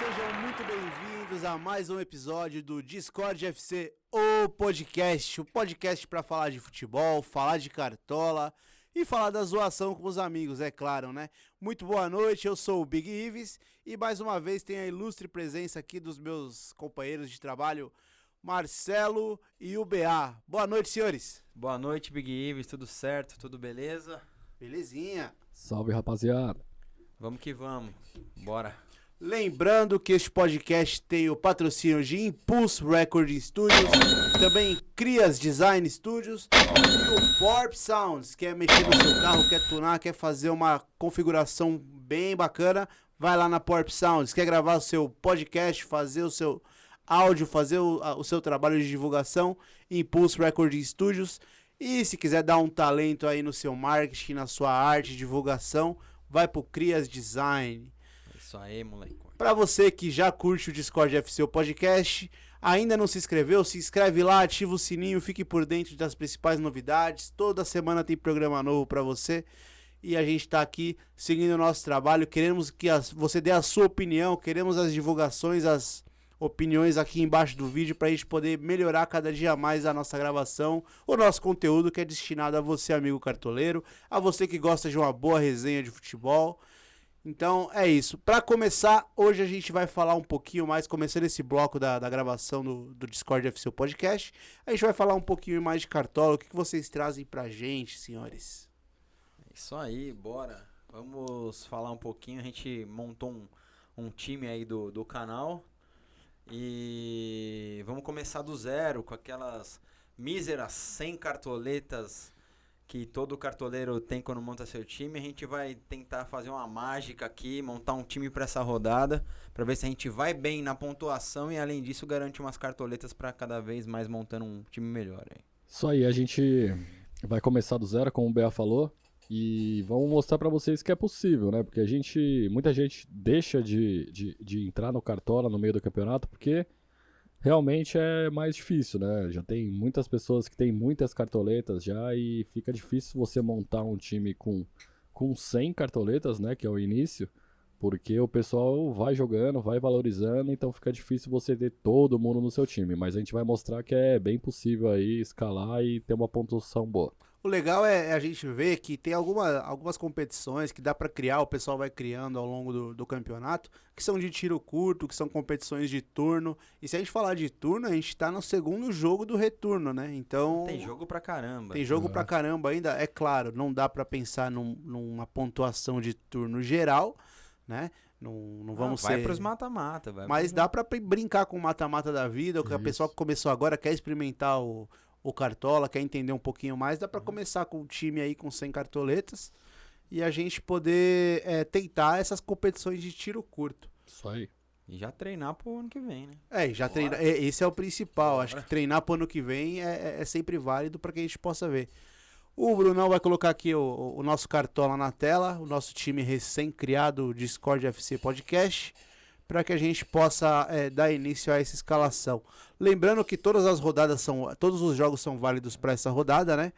Sejam muito bem-vindos a mais um episódio do Discord FC, o podcast para falar de futebol, falar de cartola e falar da zoação com os amigos, é claro, né? Muito boa noite, eu sou o Big Ives e mais uma vez tenho a ilustre presença aqui dos meus companheiros de trabalho, Marcelo e o BA. Boa noite, senhores. Boa noite, Big Ives, tudo certo, tudo beleza? Belezinha. Salve, rapaziada. Vamos que vamos, bora. Lembrando que este podcast tem o patrocínio de Impulse Recording Studios, também Crias Design Studios e o Warp Sounds, quer mexer no seu carro, quer tunar, quer fazer uma configuração bem bacana, vai lá na Warp Sounds, quer gravar o seu podcast, fazer o seu áudio, fazer o seu trabalho de divulgação, Impulse Recording Studios. E se quiser dar um talento aí no seu marketing, na sua arte, divulgação, vai pro Crias Design. Isso aí, moleque. Pra você que já curte o Discord FC, o podcast, ainda não se inscreveu, se inscreve lá, ativa o sininho, fique por dentro das principais novidades. Toda semana tem programa novo pra você. E a gente tá aqui seguindo o nosso trabalho. Queremos que você dê a sua opinião, queremos as divulgações, as opiniões aqui embaixo do vídeo pra gente poder melhorar cada dia mais a nossa gravação, o nosso conteúdo que é destinado a você, amigo cartoleiro, a você que gosta de uma boa resenha de futebol. Então é isso. Para começar, hoje a gente vai falar um pouquinho mais, começando esse bloco da gravação do Discord FC Podcast, a gente vai falar um pouquinho mais de cartola. O que vocês trazem pra gente, senhores? Isso aí, bora. Vamos falar um pouquinho. A gente montou um time aí do canal e vamos começar do zero com aquelas míseras 100 cartoletas que todo cartoleiro tem quando monta seu time. A gente vai tentar fazer uma mágica aqui, montar um time para essa rodada, para ver se a gente vai bem na pontuação e além disso garante umas cartoletas para cada vez mais montando um time melhor aí. Isso aí, a gente vai começar do zero, como o Bea falou, e vamos mostrar pra vocês que é possível, né? Porque muita gente deixa de entrar no cartola no meio do campeonato porque realmente é mais difícil, né? Já tem muitas pessoas que têm muitas cartoletas já e fica difícil você montar um time com 100 cartoletas, né? Que é o início, porque o pessoal vai jogando, vai valorizando, então fica difícil você ter todo mundo no seu time. Mas a gente vai mostrar que é bem possível aí escalar e ter uma pontuação boa. O legal é a gente ver que tem algumas competições que dá pra criar, o pessoal vai criando ao longo do campeonato, que são de tiro curto, que são competições de turno. E se a gente falar de turno, a gente tá no segundo jogo do retorno, né? Então tem jogo pra caramba. Tem jogo pra caramba ainda. É claro, não dá pra pensar numa pontuação de turno geral, né? Não vamos vai ser... pros mata-mata. Mas dá pra brincar com o mata-mata da vida, o pessoal que começou agora quer experimentar o cartola, quer entender um pouquinho mais, dá pra começar com um time aí com 100 cartoletas e a gente poder tentar essas competições de tiro curto. Isso aí. E já treinar pro ano que vem, né? Já treinar, esse é o principal. Acho que treinar pro ano que vem é sempre válido para que a gente possa ver. O Brunão vai colocar aqui o nosso cartola na tela, o nosso time recém-criado Discord FC Podcast, para que a gente possa dar início a essa escalação. Lembrando que todas as rodadas todos os jogos são válidos para essa rodada, né?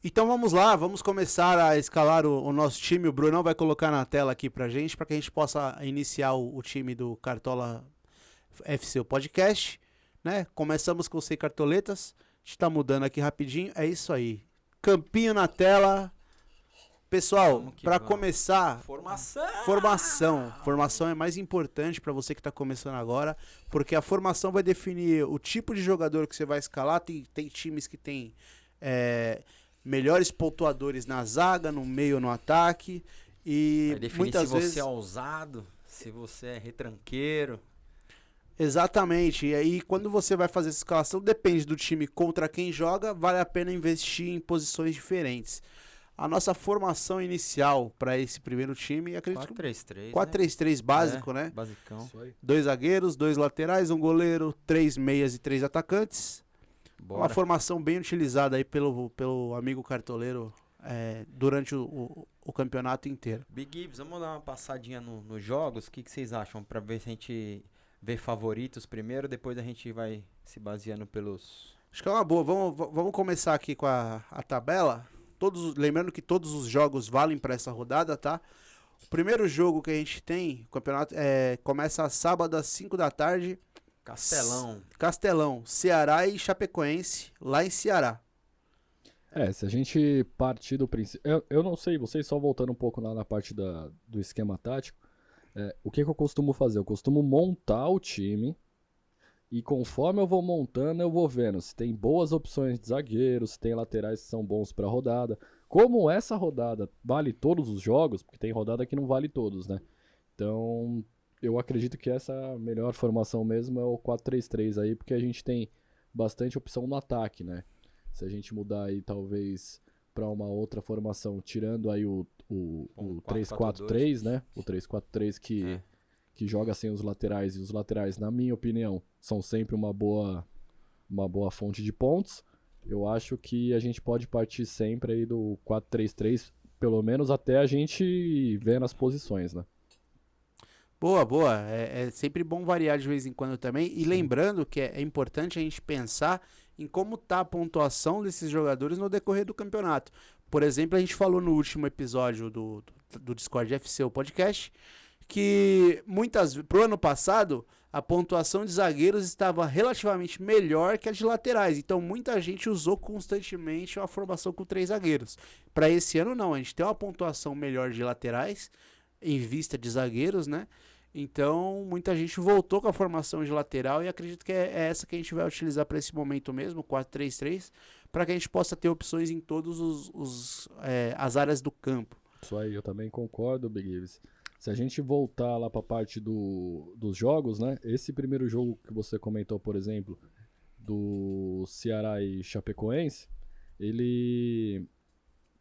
Então vamos lá, vamos começar a escalar o nosso time. O Brunão vai colocar na tela aqui pra gente, para que a gente possa iniciar o time do Cartola FC Podcast, né? Começamos com 100 cartoletas. A gente tá mudando aqui rapidinho, é isso aí. Campinho na tela. Pessoal, para começar, formação é mais importante para você que está começando agora, porque a formação vai definir o tipo de jogador que você vai escalar. Tem times que tem melhores pontuadores na zaga, no meio, no ataque, e vai definir muitas se vezes você é ousado, se você é retranqueiro. Exatamente, e aí quando você vai fazer essa escalação, depende do time contra quem joga, vale a pena investir em posições diferentes. A nossa formação inicial para esse primeiro time, acredito 4-3-3, 4-3-3 básico, né? Basicão. 2 zagueiros, 2 laterais, um goleiro, 3 meias e 3 atacantes. Bora. Uma formação bem utilizada aí pelo amigo cartoleiro durante o campeonato inteiro. Big Gibbs, vamos dar uma passadinha nos jogos. O que vocês acham? Para ver se a gente vê favoritos primeiro, depois a gente vai se baseando pelos... Acho que é uma boa. Vamos começar aqui com a tabela. Lembrando que todos os jogos valem para essa rodada, tá? O primeiro jogo que a gente tem, o campeonato, começa sábado às 5 da tarde. Castelão, Ceará e Chapecoense, lá em Ceará. Se a gente partir do princípio... Eu não sei, vocês só voltando um pouco lá na parte do esquema tático, o que eu costumo fazer? Eu costumo montar o time e conforme eu vou montando, eu vou vendo se tem boas opções de zagueiros, se tem laterais que são bons para rodada. Como essa rodada vale todos os jogos, porque tem rodada que não vale todos, né? Então, eu acredito que essa melhor formação mesmo é o 4-3-3 aí, porque a gente tem bastante opção no ataque, né? Se a gente mudar aí talvez para uma outra formação, tirando aí o 3-4-3, né? O 3-4-3 que joga sem os laterais, e os laterais, na minha opinião, são sempre uma boa fonte de pontos. Eu acho que a gente pode partir sempre aí do 4-3-3, pelo menos até a gente ver nas posições, né? Boa. É sempre bom variar de vez em quando também. E lembrando que é importante a gente pensar em como tá a pontuação desses jogadores no decorrer do campeonato. Por exemplo, a gente falou no último episódio do Discord FC, o podcast, que pro ano passado a pontuação de zagueiros estava relativamente melhor que a de laterais. Então muita gente usou constantemente uma formação com 3 zagueiros. Para esse ano não, a gente tem uma pontuação melhor de laterais em vista de zagueiros, né? Então muita gente voltou com a formação de lateral e acredito que é essa que a gente vai utilizar para esse momento mesmo, 4-3-3, para que a gente possa ter opções em todas as áreas do campo. Isso aí, eu também concordo, Big Gibbs. Se a gente voltar lá para a parte dos jogos, né? Esse primeiro jogo que você comentou, por exemplo, do Ceará e Chapecoense,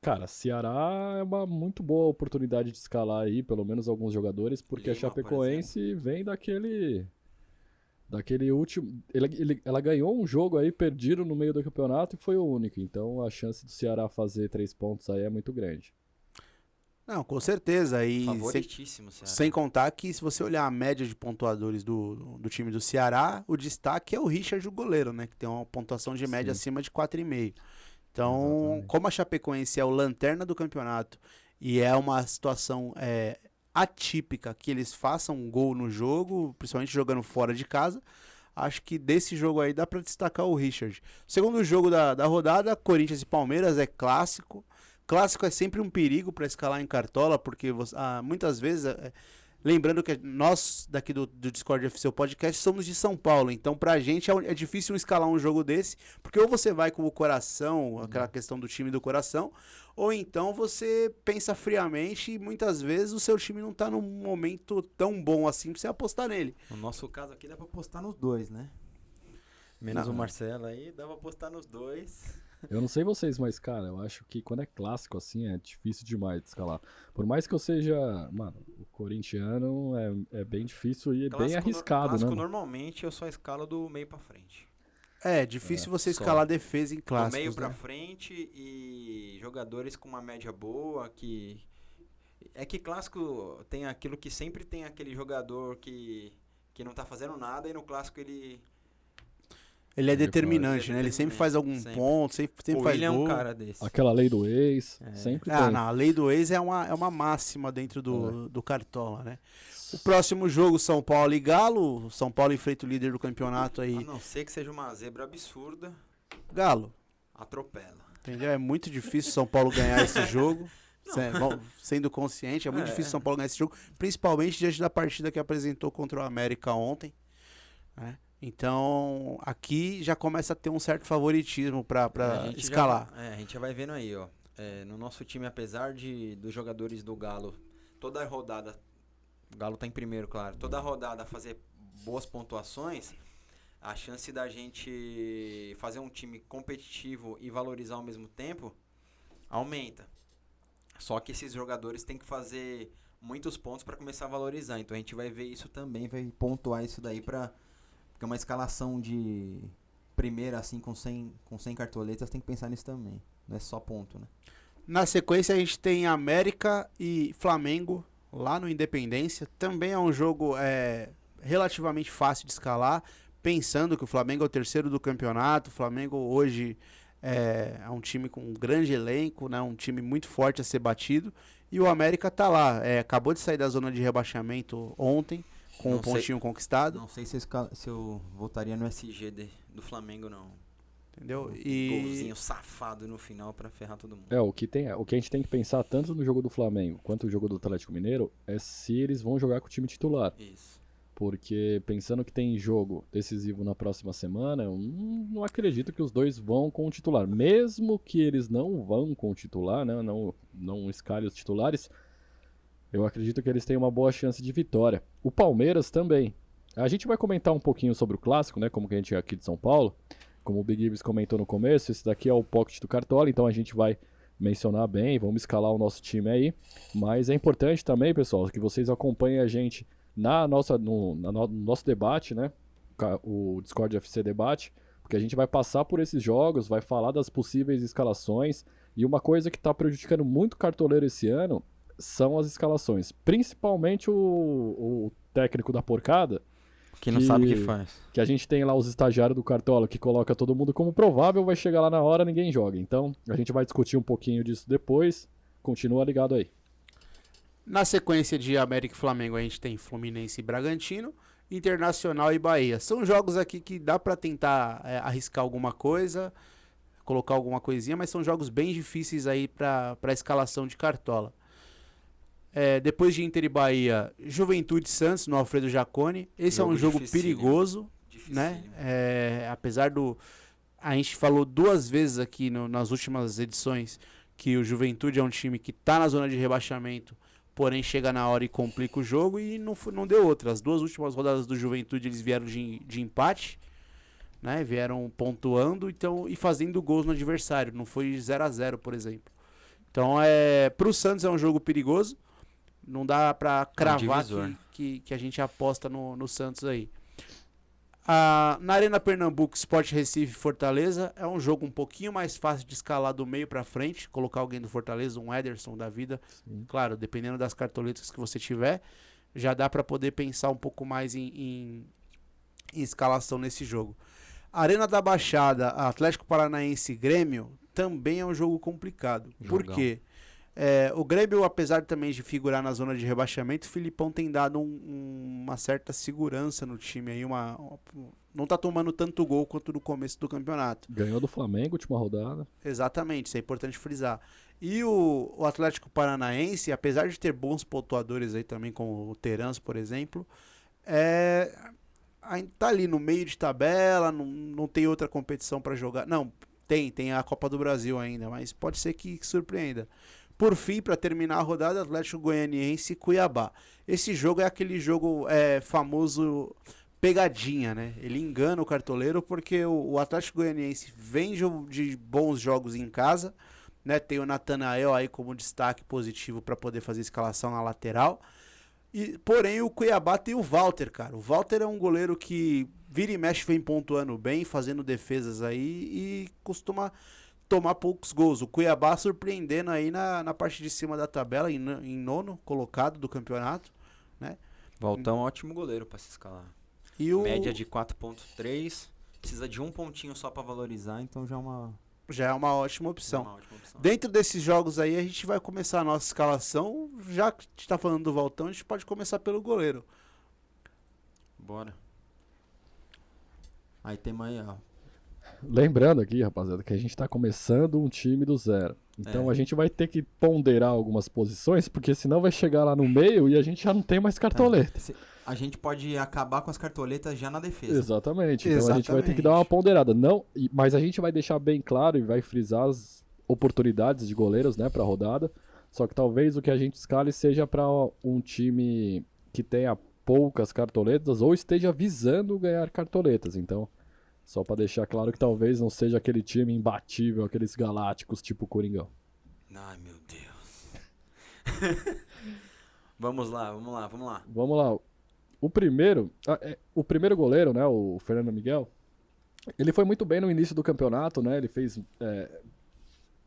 Cara, Ceará é uma muito boa oportunidade de escalar aí, pelo menos alguns jogadores, porque a Chapecoense vem daquele último... Ela ganhou um jogo aí, perdido no meio do campeonato e foi o único. Então a chance do Ceará fazer 3 pontos aí é muito grande. Não, com certeza. E favoritíssimo, sem contar que se você olhar a média de pontuadores do time do Ceará, o destaque é o Richard, o goleiro, né? Que tem uma pontuação de média acima de 4,5. Então, exatamente. Como a Chapecoense é o lanterna do campeonato e é uma situação atípica que eles façam um gol no jogo, principalmente jogando fora de casa, acho que desse jogo aí dá para destacar o Richard. O segundo jogo da rodada, Corinthians e Palmeiras, é clássico. Clássico é sempre um perigo para escalar em cartola, porque muitas vezes, lembrando que nós daqui do Discord FC o podcast somos de São Paulo, então pra gente é difícil escalar um jogo desse, porque ou você vai com o coração, aquela questão do time do coração, ou então você pensa friamente e muitas vezes o seu time não tá num momento tão bom assim pra você apostar nele. No nosso caso aqui dá pra apostar nos dois, né? Menos o Marcelo aí, dá pra apostar nos dois. Eu não sei vocês, mas, cara, eu acho que quando é clássico, assim, é difícil demais de escalar. Por mais que eu seja, mano, o corintiano é bem difícil e bem arriscado, clássico, né? Normalmente eu só escalo do meio pra frente. É difícil você escalar defesa em clássicos, do meio pra né? frente e jogadores com uma média boa, que... É que clássico tem aquilo que sempre tem aquele jogador que não tá fazendo nada e no clássico ele é determinante, né? Ele sempre faz algum ponto, sempre faz William gol. É um cara desse. Aquela lei do ex, sempre tem. Não, a lei do ex é uma máxima dentro do Cartola, né? O próximo jogo, São Paulo e Galo. São Paulo enfrenta o líder do campeonato aí. A não ser que seja uma zebra absurda. Galo. Atropela. Entendeu? É muito difícil São Paulo ganhar esse jogo. Sendo consciente, é muito difícil São Paulo ganhar esse jogo. Principalmente diante da partida que apresentou contra o América ontem, né? Então, aqui já começa a ter um certo favoritismo pra escalar. A gente já vai vendo aí, ó. No nosso time, apesar dos jogadores do Galo, toda rodada, o Galo tá em primeiro, claro, toda rodada fazer boas pontuações, a chance da gente fazer um time competitivo e valorizar ao mesmo tempo aumenta. Só que esses jogadores têm que fazer muitos pontos para começar a valorizar. Então a gente vai ver isso também, vai pontuar isso daí porque uma escalação de primeira, assim, com 100 cartoletas, tem que pensar nisso também. Não é só ponto, né? Na sequência, a gente tem América e Flamengo, lá no Independência. Também é um jogo relativamente fácil de escalar, pensando que o Flamengo é o terceiro do campeonato. O Flamengo hoje É um time com um grande elenco, né? Um time muito forte a ser batido. E o América tá lá. Acabou de sair da zona de rebaixamento ontem, com um pontinho conquistado. Não sei se eu votaria no SG do Flamengo, não. Entendeu? Golzinho safado no final pra ferrar todo mundo. O que a gente tem que pensar tanto no jogo do Flamengo quanto no jogo do Atlético Mineiro é se eles vão jogar com o time titular. Isso. Porque pensando que tem jogo decisivo na próxima semana, eu não acredito que os dois vão com o titular. Mesmo que eles não vão com o titular, né, não escalem os titulares, eu acredito que eles têm uma boa chance de vitória. O Palmeiras também. A gente vai comentar um pouquinho sobre o clássico, né, como que a gente é aqui de São Paulo. Como o Big Gibbs comentou no começo, esse daqui é o pocket do Cartola, então a gente vai mencionar bem, vamos escalar o nosso time aí. Mas é importante também, pessoal, que vocês acompanhem a gente no nosso debate, né? O Discord FC Debate, porque a gente vai passar por esses jogos, vai falar das possíveis escalações. E uma coisa que está prejudicando muito o cartoleiro esse ano são as escalações. Principalmente o técnico da porcada, Que não sabe o que faz. que a gente tem lá os estagiários do Cartola que coloca todo mundo como provável, vai chegar lá na hora, ninguém joga. Então, a gente vai discutir um pouquinho disso depois. Continua ligado aí. Na sequência de América e Flamengo, a gente tem Fluminense e Bragantino, Internacional e Bahia. São jogos aqui que dá pra tentar arriscar alguma coisa, colocar alguma coisinha, mas são jogos bem difíceis aí pra escalação de Cartola. Depois de Inter e Bahia, Juventude e Santos no Alfredo Jaconi. Esse é um jogo perigoso, né? Apesar do... A gente falou 2 vezes aqui nas últimas edições que o Juventude é um time que tá na zona de rebaixamento, porém chega na hora e complica o jogo, e não deu outra. As 2 últimas rodadas do Juventude eles vieram de empate, né? Vieram pontuando e fazendo gols no adversário. Não foi 0-0, por exemplo. Então, pro Santos é um jogo perigoso. Não dá pra cravar que a gente aposta no Santos aí. Na Arena Pernambuco, Sport Recife e Fortaleza é um jogo um pouquinho mais fácil de escalar do meio pra frente, colocar alguém do Fortaleza, um Ederson da vida. Sim. Claro, dependendo das cartoletas que você tiver, já dá pra poder pensar um pouco mais em escalação nesse jogo. Arena da Baixada, Atlético Paranaense e Grêmio também é um jogo complicado. Por quê? O Grêmio, apesar também de figurar na zona de rebaixamento, o Filipão tem dado uma certa segurança no time aí, não tá tomando tanto gol quanto no começo do campeonato. Ganhou do Flamengo, última rodada. Exatamente, isso é importante frisar. E o Atlético Paranaense, apesar de ter bons pontuadores aí também, como o Terans, por exemplo, tá ali no meio de tabela, não tem outra competição para jogar. Não, tem a Copa do Brasil ainda, mas pode ser que surpreenda. Por fim, para terminar a rodada, Atlético Goianiense e Cuiabá. Esse jogo é aquele jogo famoso pegadinha, né? Ele engana o cartoleiro porque o Atlético Goianiense vem de bons jogos em casa, né? Tem o Natanael aí como destaque positivo para poder fazer escalação na lateral. Porém, o Cuiabá tem o Walter, cara. O Walter é um goleiro que vira e mexe, vem pontuando bem, fazendo defesas aí e costuma tomar poucos gols. O Cuiabá surpreendendo aí na parte de cima da tabela, em 9º colocado do campeonato, né? Valtão é um ótimo goleiro pra se escalar. Média de 4.3, precisa de um pontinho só pra valorizar, então já é uma ótima opção. Dentro desses jogos aí, a gente vai começar a nossa escalação. Já que a gente tá falando do Valtão, a gente pode começar pelo goleiro. Bora. Aí tem mais, ó. Lembrando aqui, rapaziada, que a gente tá começando um time do zero. Então a gente vai ter que ponderar algumas posições, porque senão vai chegar lá no meio e a gente já não tem mais cartoleta. A gente pode acabar com as cartoletas já na defesa. Exatamente. Então a gente vai ter que dar uma ponderada. Mas a gente vai deixar bem claro e vai frisar as oportunidades de goleiros, né, pra rodada. Só que talvez o que a gente escale seja para um time que tenha poucas cartoletas ou esteja visando ganhar cartoletas. Então, só para deixar claro que talvez não seja aquele time imbatível, aqueles galácticos tipo Coringão. Ai, meu Deus. Vamos lá. Vamos lá. O primeiro goleiro, né, o Fernando Miguel, ele foi muito bem no início do campeonato, né? Ele fez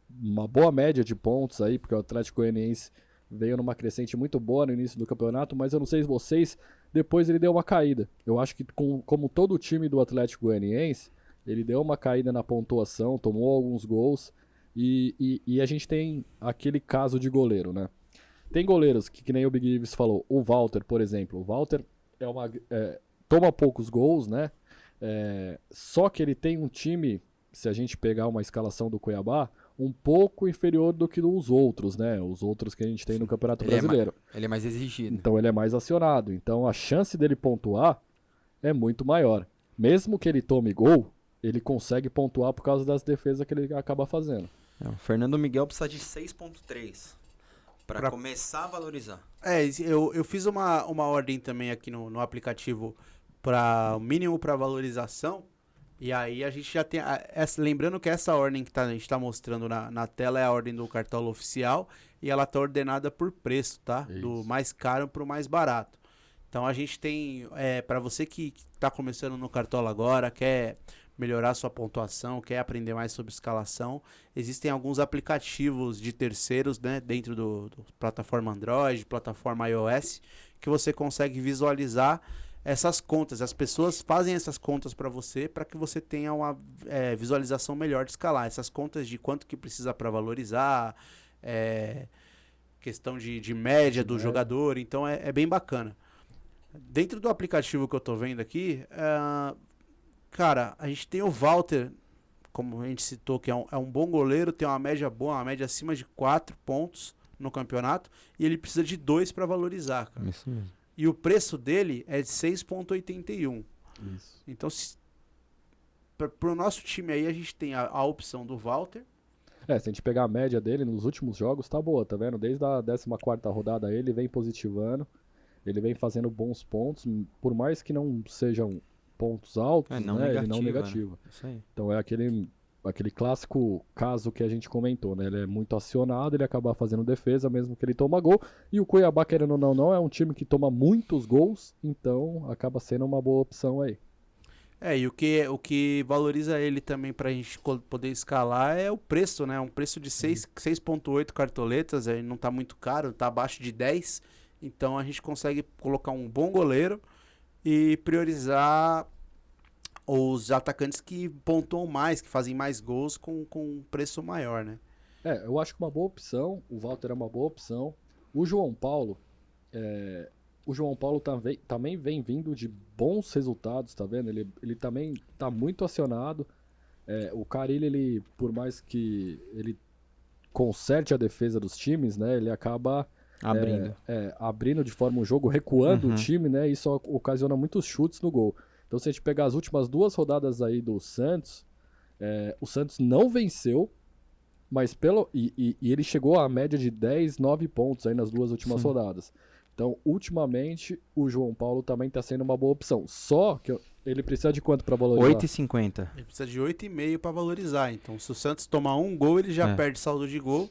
uma boa média de pontos aí, porque o Atlético Goianiense veio numa crescente muito boa no início do campeonato, mas eu não sei se vocês, depois ele deu uma caída. Eu acho que como todo o time do Atlético Goianiense, ele deu uma caída na pontuação, tomou alguns gols, e a gente tem aquele caso de goleiro, né? Tem goleiros que nem o Big Ives falou, o Walter, por exemplo. O Walter toma poucos gols, né? Só que ele tem um time, se a gente pegar uma escalação do Cuiabá, um pouco inferior do que os outros, né? Os outros que a gente tem no Campeonato Brasileiro. Ele é mais exigido. Então ele é mais acionado. Então a chance dele pontuar é muito maior. Mesmo que ele tome gol, ele consegue pontuar por causa das defesas que ele acaba fazendo. O Fernando Miguel precisa de 6.3 para começar a valorizar. Eu fiz uma ordem também aqui no aplicativo para o mínimo para valorização. E aí a gente já tem... lembrando que essa ordem que a gente está mostrando na tela é a ordem do Cartola oficial. E ela está ordenada por preço, tá? Isso. Do mais caro para o mais barato. Então a gente tem... para você que está começando no Cartola agora, quer melhorar sua pontuação, quer aprender mais sobre escalação, existem alguns aplicativos de terceiros, né? Dentro do plataforma Android, plataforma iOS, que você consegue visualizar essas contas. As pessoas fazem essas contas para você, para que você tenha uma visualização melhor de escalar. Essas contas de quanto que precisa para valorizar, questão de média do jogador, então é bem bacana. Dentro do aplicativo que eu tô vendo aqui, cara, a gente tem o Walter, como a gente citou, que é um bom goleiro, tem uma média boa, uma média acima de 4 pontos no campeonato, e ele precisa de 2 para valorizar, cara. Isso mesmo. E o preço dele é de 6,81. Isso. Então, pro nosso time aí, a gente tem a opção do Walter. Se a gente pegar a média dele nos últimos jogos, tá boa, tá vendo? Desde a 14ª rodada ele vem positivando, ele vem fazendo bons pontos, por mais que não sejam pontos altos, não né? negativa, Ele não negativa. né? Isso aí. Então é aquele clássico caso que a gente comentou, né? Ele é muito acionado, ele acaba fazendo defesa mesmo que ele toma gol. E o Cuiabá, querendo ou não, é um time que toma muitos gols, então acaba sendo uma boa opção aí. E o que valoriza ele também pra gente poder escalar é o preço, né? Um preço de 6,8 cartoletas, aí não tá muito caro, tá abaixo de 10. Então a gente consegue colocar um bom goleiro e priorizar os atacantes que pontuam mais, que fazem mais gols com um preço maior, né? Eu acho que uma boa opção, o Walter é uma boa opção. O João Paulo, também vem vindo de bons resultados, tá vendo? Ele também tá muito acionado. O Carille, ele, por mais que ele conserte a defesa dos times, né? Ele acaba abrindo de forma um jogo, recuando o time, né? Isso ocasiona muitos chutes no gol. Então, se a gente pegar as últimas 2 rodadas aí do Santos, o Santos não venceu, mas e ele chegou à média de 10, 9 pontos aí nas 2 últimas rodadas. Então, ultimamente, o João Paulo também está sendo uma boa opção. Só que ele precisa de quanto para valorizar? 8,50. Ele precisa de 8,5 para valorizar. Então, se o Santos tomar um gol, ele já perde saldo de gol.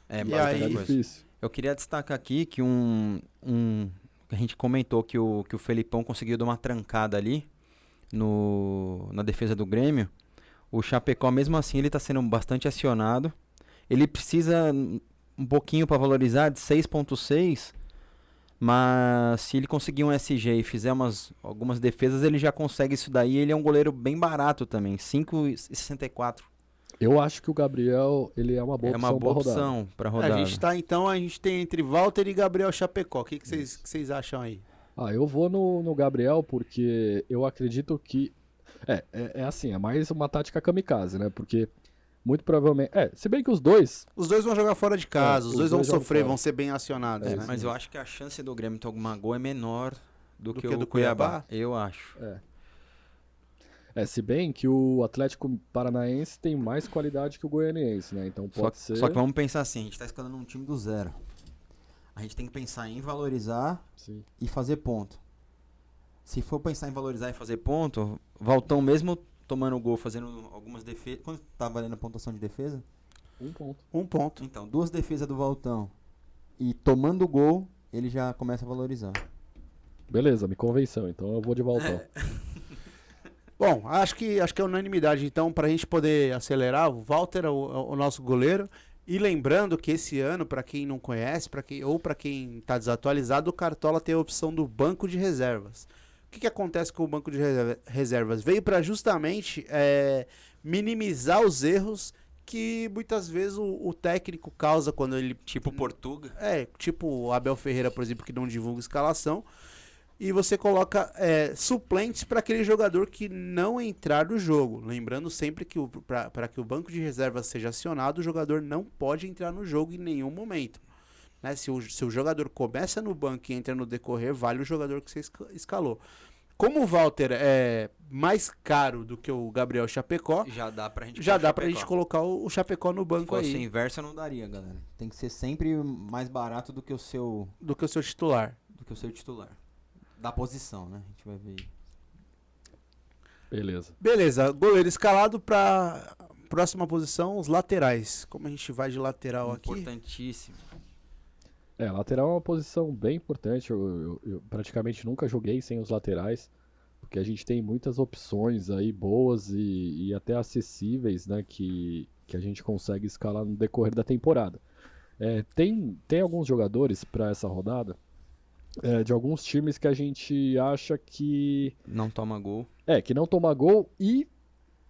E aí, É difícil. Eu queria destacar aqui que a gente comentou que o Felipão conseguiu dar uma trancada ali na defesa do Grêmio. O Chapecó, mesmo assim, ele está sendo bastante acionado. Ele precisa um pouquinho para valorizar, de 6,6, mas se ele conseguir um SG e fizer algumas defesas, ele já consegue isso daí. Ele é um goleiro bem barato também, 5,64. Eu acho que o Gabriel, ele é uma boa opção para rodar. Opção para rodar. A gente tem entre Walter e Gabriel Chapecó. O que vocês acham aí? Eu vou no Gabriel porque eu acredito que... assim, é mais uma tática kamikaze, né? Porque muito provavelmente... se bem que os dois... Os dois vão jogar fora de casa, os dois vão sofrer, fora. vão ser bem acionados, né? Mas eu acho que a chance do Grêmio tomar gol é menor do que a o do Cuiabá. Cuiabá? Eu acho. Se bem que o Atlético Paranaense tem mais qualidade que o Goianiense, né? Então pode ser... Só que vamos pensar assim, a gente tá escalando um time do zero. A gente tem que pensar em valorizar e fazer ponto. Se for pensar em valorizar e fazer ponto, Valtão mesmo tomando gol, fazendo algumas defesas... Quanto tá valendo a pontuação de defesa? 1 ponto. 1 ponto. Então, 2 defesas do Valtão e tomando gol, ele já começa a valorizar. Beleza, me convenceu, então eu vou de Valtão. Bom, acho que é unanimidade, então, pra gente poder acelerar, o Walter é o nosso goleiro. E lembrando que esse ano, para quem não conhece, para quem tá desatualizado, o Cartola tem a opção do banco de reservas. que acontece com o banco de reservas? Veio para justamente minimizar os erros que muitas vezes o técnico causa quando ele... Tipo Portuga. Tipo o Abel Ferreira, por exemplo, que não divulga escalação. E você coloca suplentes para aquele jogador que não entrar no jogo. Lembrando sempre que para que o banco de reservas seja acionado, o jogador não pode entrar no jogo em nenhum momento. Né? Se o jogador começa no banco e entra no decorrer, vale o jogador que você escalou. Como o Walter é mais caro do que o Gabriel Chapecó, Já dá pra gente colocar o Chapecó no Se banco fosse o aí, inverso, eu não daria, galera. Tem que ser sempre mais barato do que o seu titular. titular. Da posição, né? A gente vai ver. Beleza. Beleza, goleiro escalado para próxima posição, os laterais. Como a gente vai de lateral aqui? Importantíssimo. Lateral é uma posição bem importante. Eu praticamente nunca joguei sem os laterais, porque a gente tem muitas opções aí boas e até acessíveis, né, que a gente consegue escalar no decorrer da temporada. Tem alguns jogadores para essa rodada, de alguns times que a gente acha que... Não toma gol. que não toma gol. E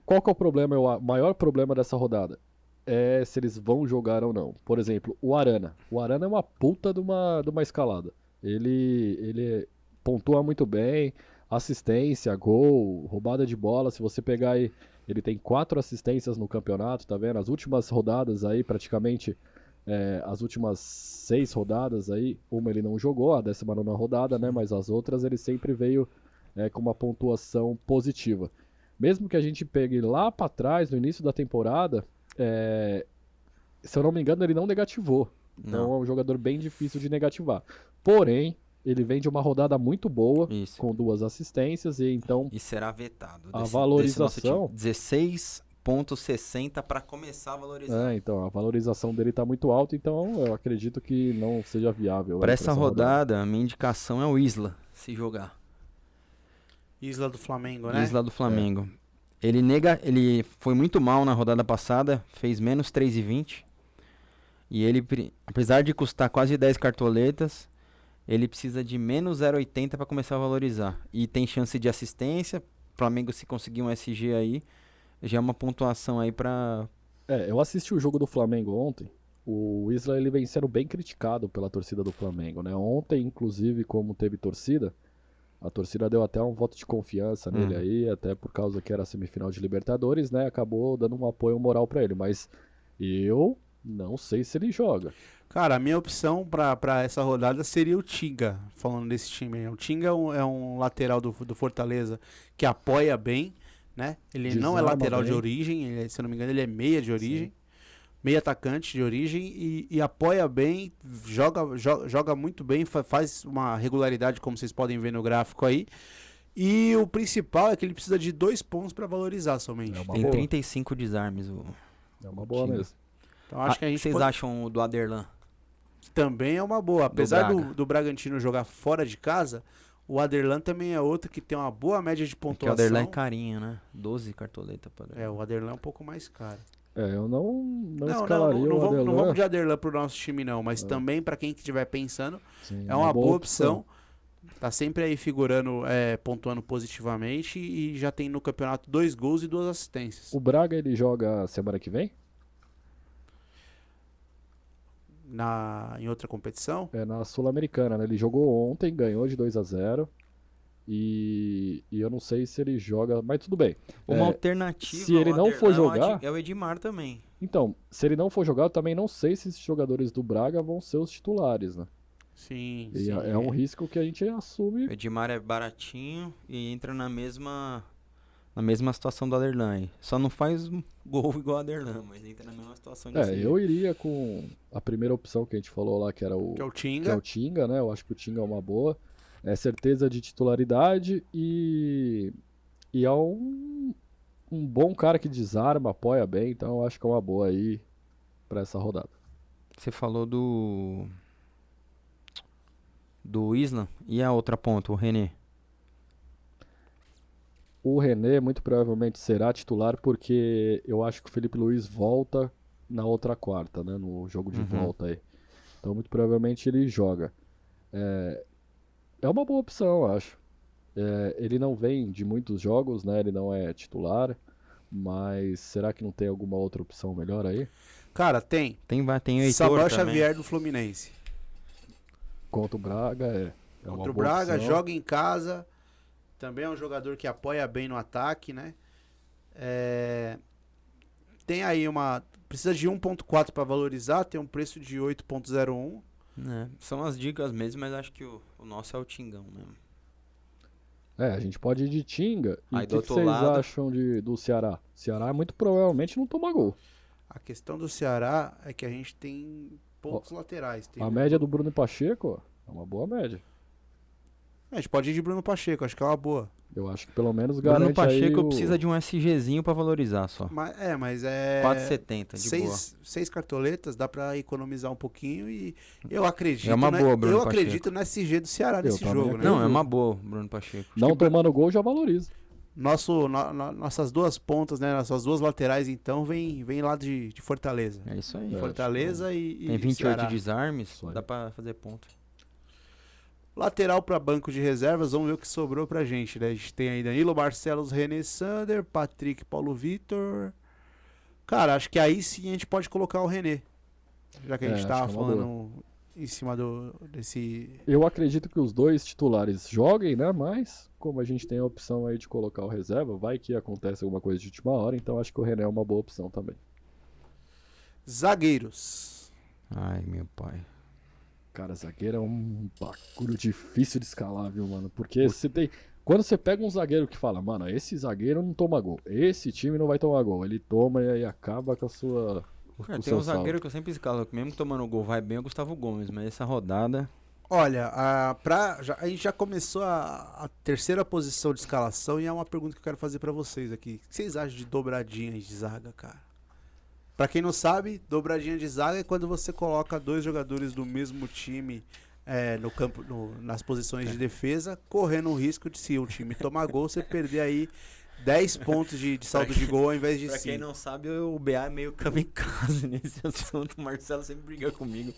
qual que é o problema? O maior problema dessa rodada é se eles vão jogar ou não. Por exemplo, o Arana. O Arana é uma puta de uma escalada. Ele pontua muito bem, assistência, gol, roubada de bola. Se você pegar aí, ele tem 4 assistências no campeonato, tá vendo? As últimas rodadas aí, praticamente, as últimas 6 rodadas aí, uma ele não jogou, a 19ª rodada, né? Mas as outras ele sempre veio com uma pontuação positiva. Mesmo que a gente pegue lá pra trás, no início da temporada, se eu não me engano, ele não negativou. Então Não. é um jogador bem difícil de negativar. Porém, ele vem de uma rodada muito boa, Isso. com 2 assistências, e então E será vetado. A valorização- 16,60 para começar a valorizar. então a valorização dele tá muito alta, então eu acredito que não seja viável. Para aí essa rodada, a minha indicação é o Isla, se jogar. Isla do Flamengo, né? Isla do Flamengo. Ele foi muito mal na rodada passada, fez menos 3,20. E ele, apesar de custar quase 10 cartoletas, ele precisa de menos 0,80 para começar a valorizar. E tem chance de assistência. Flamengo, se conseguir um SG aí, já é uma pontuação aí pra... eu assisti o jogo do Flamengo ontem. O Isla, ele vem sendo bem criticado pela torcida do Flamengo, né? Ontem, inclusive, como teve torcida, a torcida deu até um voto de confiança nele aí, até por causa que era semifinal de Libertadores, né? Acabou dando um apoio moral pra ele, mas eu não sei se ele joga. Cara, a minha opção pra essa rodada seria o Tinga, falando desse time aí. O Tinga é um lateral do Fortaleza que apoia bem, né? Ele não é Desarma lateral de bem. origem, se eu não me engano, ele é meia de origem. Meia atacante de origem e apoia bem, joga muito bem, faz uma regularidade, como vocês podem ver no gráfico aí. E o principal é que ele precisa de 2 pontos para valorizar somente. É uma Tem boa. 35 desarmes. É uma boa Tinga. mesmo. Então acho que a O que gente vocês pode... acham do Aderlan? também é uma boa. Apesar Braga. do Bragantino jogar fora de casa, o Aderlan também é outro que tem uma boa média de Porque o pontuação. Aderlan é carinho, né? 12 cartoletas para O Aderlan é um pouco mais caro. Eu não escalaria não o vamos, Aderlan. não vamos de Aderlan pro nosso time não, mas também para quem estiver pensando, Sim, é uma boa opção. Tá sempre aí figurando, pontuando positivamente e já tem no campeonato 2 gols e 2 assistências. O Braga, ele joga semana que vem? Em outra competição? É na Sul-Americana, né? Ele jogou ontem, ganhou de 2-0. E eu não sei se ele joga, mas tudo bem. Uma alternativa se ele ao não Aderlan for jogar- é o Edmar também. Então, se ele não for jogar, eu também não sei se esses jogadores do Braga vão ser os titulares, né? Sim, E sim. é um risco que a gente assume. O Edmar é baratinho e entra na mesma situação do Aderlan aí. Só não faz um gol igual o Aderlan, mas entra na mesma situação de Eu iria com a primeira opção que a gente falou lá, que era o Que é o que é Tinga. o Tinga, né? Eu acho que o Tinga é uma boa. É certeza de titularidade e é um bom cara que desarma, apoia bem, então eu acho que é uma boa aí pra essa rodada. Você falou do Isla e a outra ponta, o René. O René muito provavelmente será titular porque eu acho que o Felipe Luiz volta na outra quarta, né? No jogo de volta aí. Então muito provavelmente ele joga. É uma boa opção, eu acho. Ele não vem de muitos jogos, né? Ele não é titular, mas será que não tem alguma outra opção melhor aí? Cara, tem. Tem o Heitor Samuel também. Xavier do Fluminense. Contra o Braga é uma Contra o boa Braga, opção. joga em casa. Também é um jogador que apoia bem no ataque, né? Tem aí precisa de 1.4 para valorizar, tem um preço de 8.01. São as dicas mesmo, mas acho que o nosso é o Tingão mesmo. A gente pode ir de Tinga. E Aí o do que outro vocês lado- acham do Ceará? O Ceará muito provavelmente não toma gol. A questão do Ceará é que a gente tem poucos laterais. Tem A média do Bruno Pacheco, ó, é uma boa média. A gente pode ir de Bruno Pacheco, acho que é uma boa. Eu acho que pelo menos Bruno garante aí Pacheco precisa de um SGzinho pra valorizar só. Mas é... 4,70 de boa. Seis cartoletas, dá pra economizar um pouquinho e eu acredito, É uma boa, Bruno eu Pacheco. acredito no SG do Ceará Eu nesse também jogo, né? Não, é uma boa, Bruno Pacheco. Não tomando gol já valoriza. Nossas duas pontas, né? Nossas duas laterais, então, vem lá de Fortaleza. É isso aí. Fortaleza e Tem 28 Ceará. desarmes, Isso aí. dá pra fazer ponto. Lateral para banco de reservas, vamos ver o que sobrou pra gente, né? A gente tem aí Danilo Barcelos, René Sander, Patrick, Paulo Vitor. Cara, acho que aí sim a gente pode colocar o René. Já que a gente acho tava que é uma falando em cima desse... Eu acredito que os dois titulares joguem, né? Mas, como a gente tem a opção aí de colocar o reserva, vai que acontece alguma coisa de última hora, então acho que o René é uma boa opção também. Zagueiros. Ai, meu pai. Cara, zagueiro é um bagulho difícil de escalar, viu, mano? Porque você tem. Quando você pega um zagueiro que fala, mano, esse zagueiro não toma gol, esse time não vai tomar gol, ele toma e aí acaba com a sua. Cara, com o tem um seu saldo. zagueiro que eu sempre escalo, que mesmo tomando gol vai bem, é o Gustavo Gomes, mas essa rodada... Olha, a gente já começou a terceira posição de escalação e é uma pergunta que eu quero fazer pra vocês aqui. O que vocês acham de dobradinha de zaga, cara? Pra quem não sabe, dobradinha de zaga é quando você coloca dois jogadores do mesmo time no campo, nas posições de defesa, correndo o risco de, se o time tomar gol, você perder aí 10 pontos de saldo de gol ao invés de Pra 5. quem não sabe, o BA é meio kamikaze nesse assunto. O Marcelo sempre briga comigo.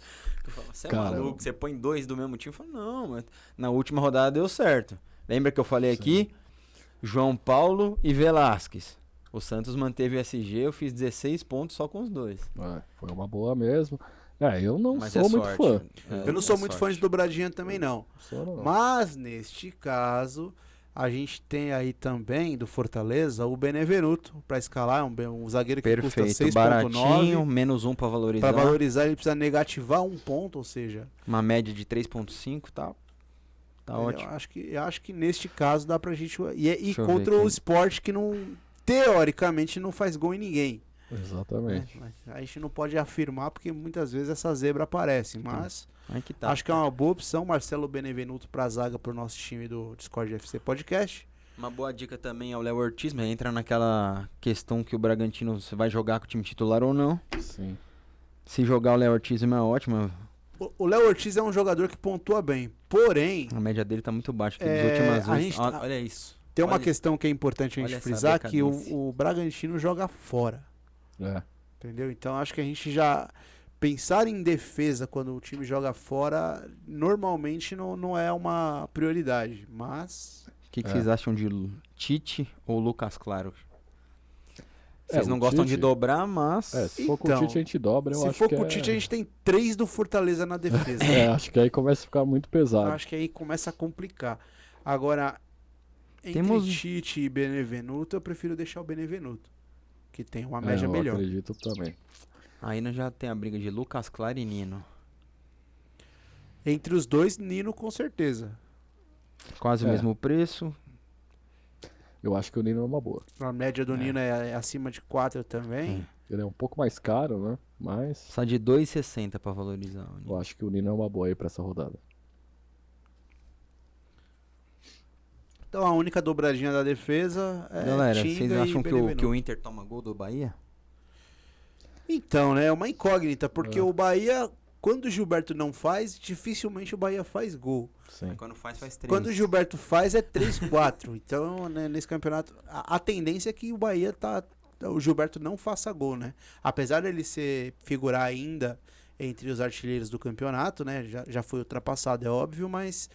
Eu falo, você é Cara, maluco? Você põe dois do mesmo time? Eu falo, não, mas na última rodada deu certo. Lembra que eu falei aqui? João Paulo e Velasquez. O Santos manteve o SG, eu fiz 16 pontos só com os dois. Foi uma boa mesmo. Eu não Mas sou é muito fã. sorte. Eu não sou muito fã de dobradinha também, não. Sou não. Mas, neste caso, a gente tem aí também, do Fortaleza, o Benevenuto pra escalar. Um zagueiro que custa Perfeito, baratinho, 6.9. menos um pra valorizar. Pra valorizar, ele precisa negativar um ponto, ou seja... Uma média de 3,5 tá ótimo. Eu acho que neste caso dá pra gente... E Deixa eu ver contra aqui. o Sport que não... Teoricamente não faz gol em ninguém. Exatamente. Mas a gente não pode afirmar porque muitas vezes essa zebra aparece. Mas Aí que tá. acho que é uma boa opção. Marcelo Benevenuto pra zaga pro nosso time do Discord FC Podcast. Uma boa dica também é o Léo Ortiz, mas entra naquela questão que o Bragantino você vai jogar com o time titular ou não. Sim. Se jogar o Léo Ortiz é ótimo. O Léo Ortiz é um jogador que pontua bem. Porém, A média dele tá muito baixa. Que É, das últimas a vezes. gente tá- Olha isso. tem uma Olha questão que é importante a gente olha essa frisar, que decadência. o Bragantino joga fora. Entendeu? Então acho que a gente já... Pensar em defesa quando o time joga fora, normalmente não é uma prioridade. Mas... O que vocês acham de Tite ou Lucas Claro? Vocês não o gostam de Tite- dobrar, mas... Se for com Então, o Tite a gente dobra, eu se acho for que com o Tite, a gente tem 3 do Fortaleza na defesa. acho que aí começa a ficar muito pesado. Acho que aí começa a complicar. Agora, entre Temos- Tite e Benevenuto, eu prefiro deixar o Benevenuto, que tem uma média eu melhor. acredito também. Aí nós já tem a briga de Lucas Claro e Nino. Entre os dois, Nino com certeza. Quase o É. mesmo preço. Eu acho que o Nino é uma boa. A média do Nino é acima de 4 também. Ele é um pouco mais caro, né? Mas Só de 2,60 pra valorizar. o Nino. eu acho que o Nino é uma boa aí pra essa rodada. Então a única dobradinha da defesa é Galera, Tinga vocês e acham que Benevenuto. o Inter toma gol do Bahia? Então, né? É uma incógnita, porque o Bahia, quando o Gilberto não faz, dificilmente o Bahia faz gol. Sim. Quando faz 3. Quando o Gilberto faz é 3-4. Então, né, nesse campeonato, a tendência é que o Bahia o Gilberto não faça gol, né? Apesar dele figurar ainda entre os artilheiros do campeonato, né? Já foi ultrapassado, é óbvio, mas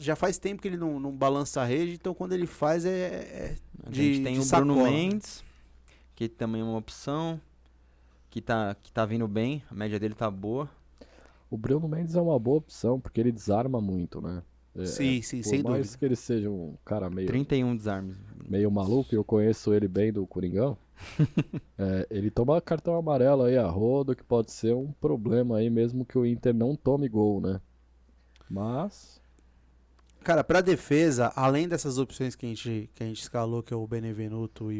já faz tempo que ele não balança a rede, então quando ele faz A gente tem de o sacola, Bruno né? Mendes, que também é uma opção, que tá vindo bem, a média dele tá boa. O Bruno Mendes é uma boa opção, porque ele desarma muito, né? Sim, Por sem mais dúvida. que ele seja um cara 31 desarmes. meio maluco, eu conheço ele bem do Coringão. Ele toma cartão amarelo aí a rodo, que pode ser um problema aí, mesmo que o Inter não tome gol, né? Mas, Cara, pra defesa, além dessas opções que a gente escalou, que é o Benevenuto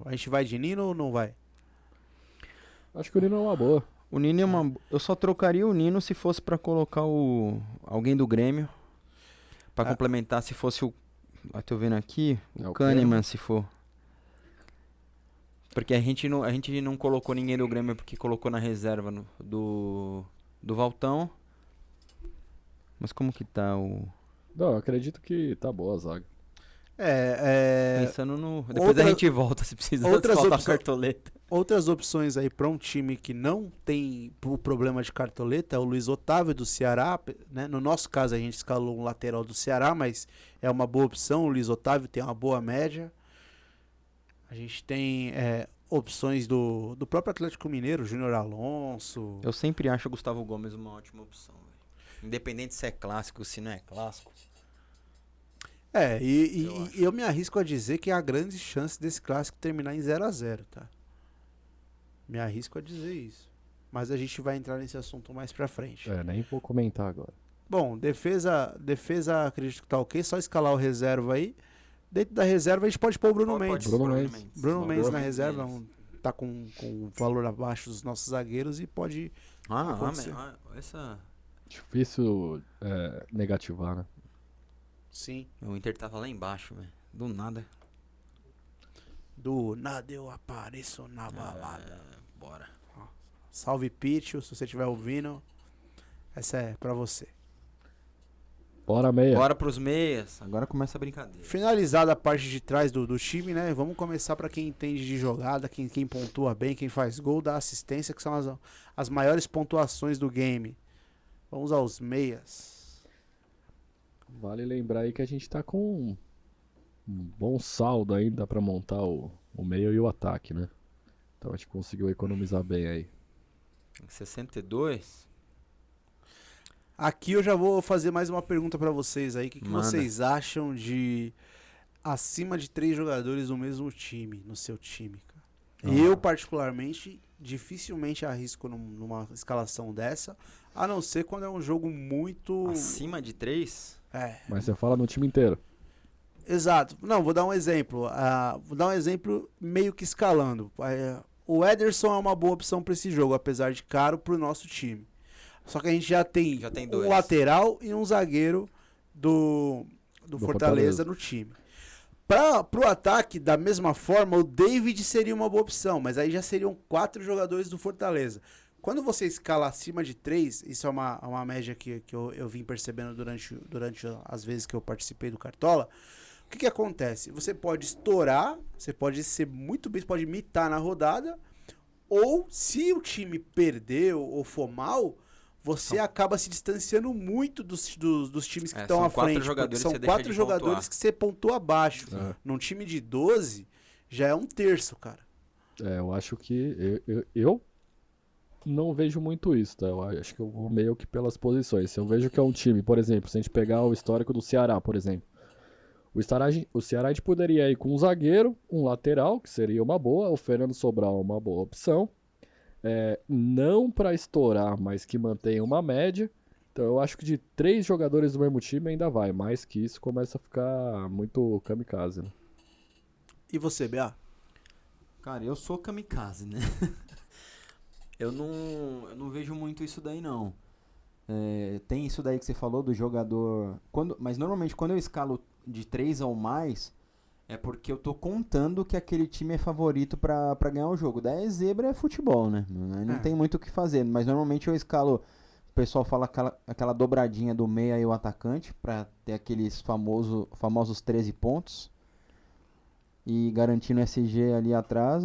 a gente vai de Nino ou não vai? acho que o Nino é uma boa. O Nino é uma. Eu só trocaria o Nino se fosse pra colocar alguém do Grêmio. Pra complementar, se fosse o. Tô vendo aqui. O Kahneman, se for. Porque a gente não colocou ninguém do Grêmio porque colocou na reserva do Valtão. Mas como que tá o. Não, eu acredito que tá boa a zaga. Pensando no. Depois a gente volta se precisar outras faltar opções- cartoleta. Outras opções aí pra um time que não tem o problema de cartoleta é o Luiz Otávio do Ceará, né? No nosso caso a gente escalou um lateral do Ceará, mas é uma boa opção. O Luiz Otávio tem uma boa média. A gente tem opções do próprio Atlético Mineiro, Júnior Alonso. Eu sempre acho o Gustavo Gomes uma ótima opção. Véio. Independente se é clássico, se não é clássico. E eu me arrisco a dizer que há grandes chances desse clássico terminar em 0-0, tá? Me arrisco a dizer isso. Mas a gente vai entrar nesse assunto mais pra frente. Nem vou comentar agora. Bom, defesa acredito que tá ok. Só escalar o reserva aí. Dentro da reserva a gente pode pôr o Bruno Mendes. Bruno Mendes. Bruno Uma Mendes boa. na reserva. Tá com valor abaixo dos nossos zagueiros e pode acontecer. Essa. Difícil negativar, né? Sim. O Inter tava lá embaixo, velho. Do nada. Do nada eu apareço na balada. Bora. Salve Pitio, se você estiver ouvindo. Essa é pra você. Bora, meia. Bora pros meias. Agora começa a brincadeira. Finalizada a parte de trás do time, né? Vamos começar pra quem entende de jogada, quem pontua bem, quem faz gol, dá assistência, que são as maiores pontuações do game. Vamos aos meias. Vale lembrar aí que a gente tá com um bom saldo ainda pra montar o meio e o ataque, né? Então a gente conseguiu economizar bem aí. 62? Aqui eu já vou fazer mais uma pergunta pra vocês aí. O que Manda. vocês acham de acima de 3 jogadores no mesmo time, no seu time, cara? Eu, particularmente, dificilmente arrisco numa escalação dessa, a não ser quando é um jogo muito... Acima de 3? Mas você fala no time inteiro. Exato. Não, vou dar um exemplo. Vou dar um exemplo meio que escalando. O Ederson é uma boa opção para esse jogo, apesar de caro pro nosso time. Só que a gente já tem um dois. lateral e um zagueiro do Fortaleza no time. Pro ataque, da mesma forma, o David seria uma boa opção, mas aí já seriam 4 jogadores do Fortaleza. Quando você escala acima de 3, isso é uma média que eu vim percebendo durante as vezes que eu participei do Cartola. O que acontece? Você pode estourar, você pode ser muito bem, você pode imitar na rodada, ou se o time perder ou for mal, você acaba se distanciando muito dos times que estão à frente. Porque são 4 jogadores que você pontua abaixo. Num time de 12, já é um terço, cara. Eu acho que eu não vejo muito isso, tá? Eu acho que eu vou meio que pelas posições. Se eu vejo que é um time, por exemplo, se a gente pegar o histórico do Ceará, por exemplo. O Ceará a gente poderia ir com um zagueiro, um lateral, que seria uma boa, o Fernando Sobral uma boa opção. Não para estourar, mas que mantenha uma média. Então eu acho que de 3 jogadores do mesmo time ainda vai. Mais que isso começa a ficar muito kamikaze, né? E você, Bea? Cara, eu sou kamikaze, né? eu não vejo muito isso daí, não. Tem isso daí que você falou do jogador... Mas normalmente quando eu escalo de 3 ou mais, é porque eu tô contando que aquele time é favorito pra ganhar o jogo. Daí zebra é futebol, né? Não tem muito o que fazer. Mas normalmente eu escalo... O pessoal fala aquela dobradinha do meia e o atacante, pra ter aqueles famosos 13 pontos. E garantindo o SG ali atrás,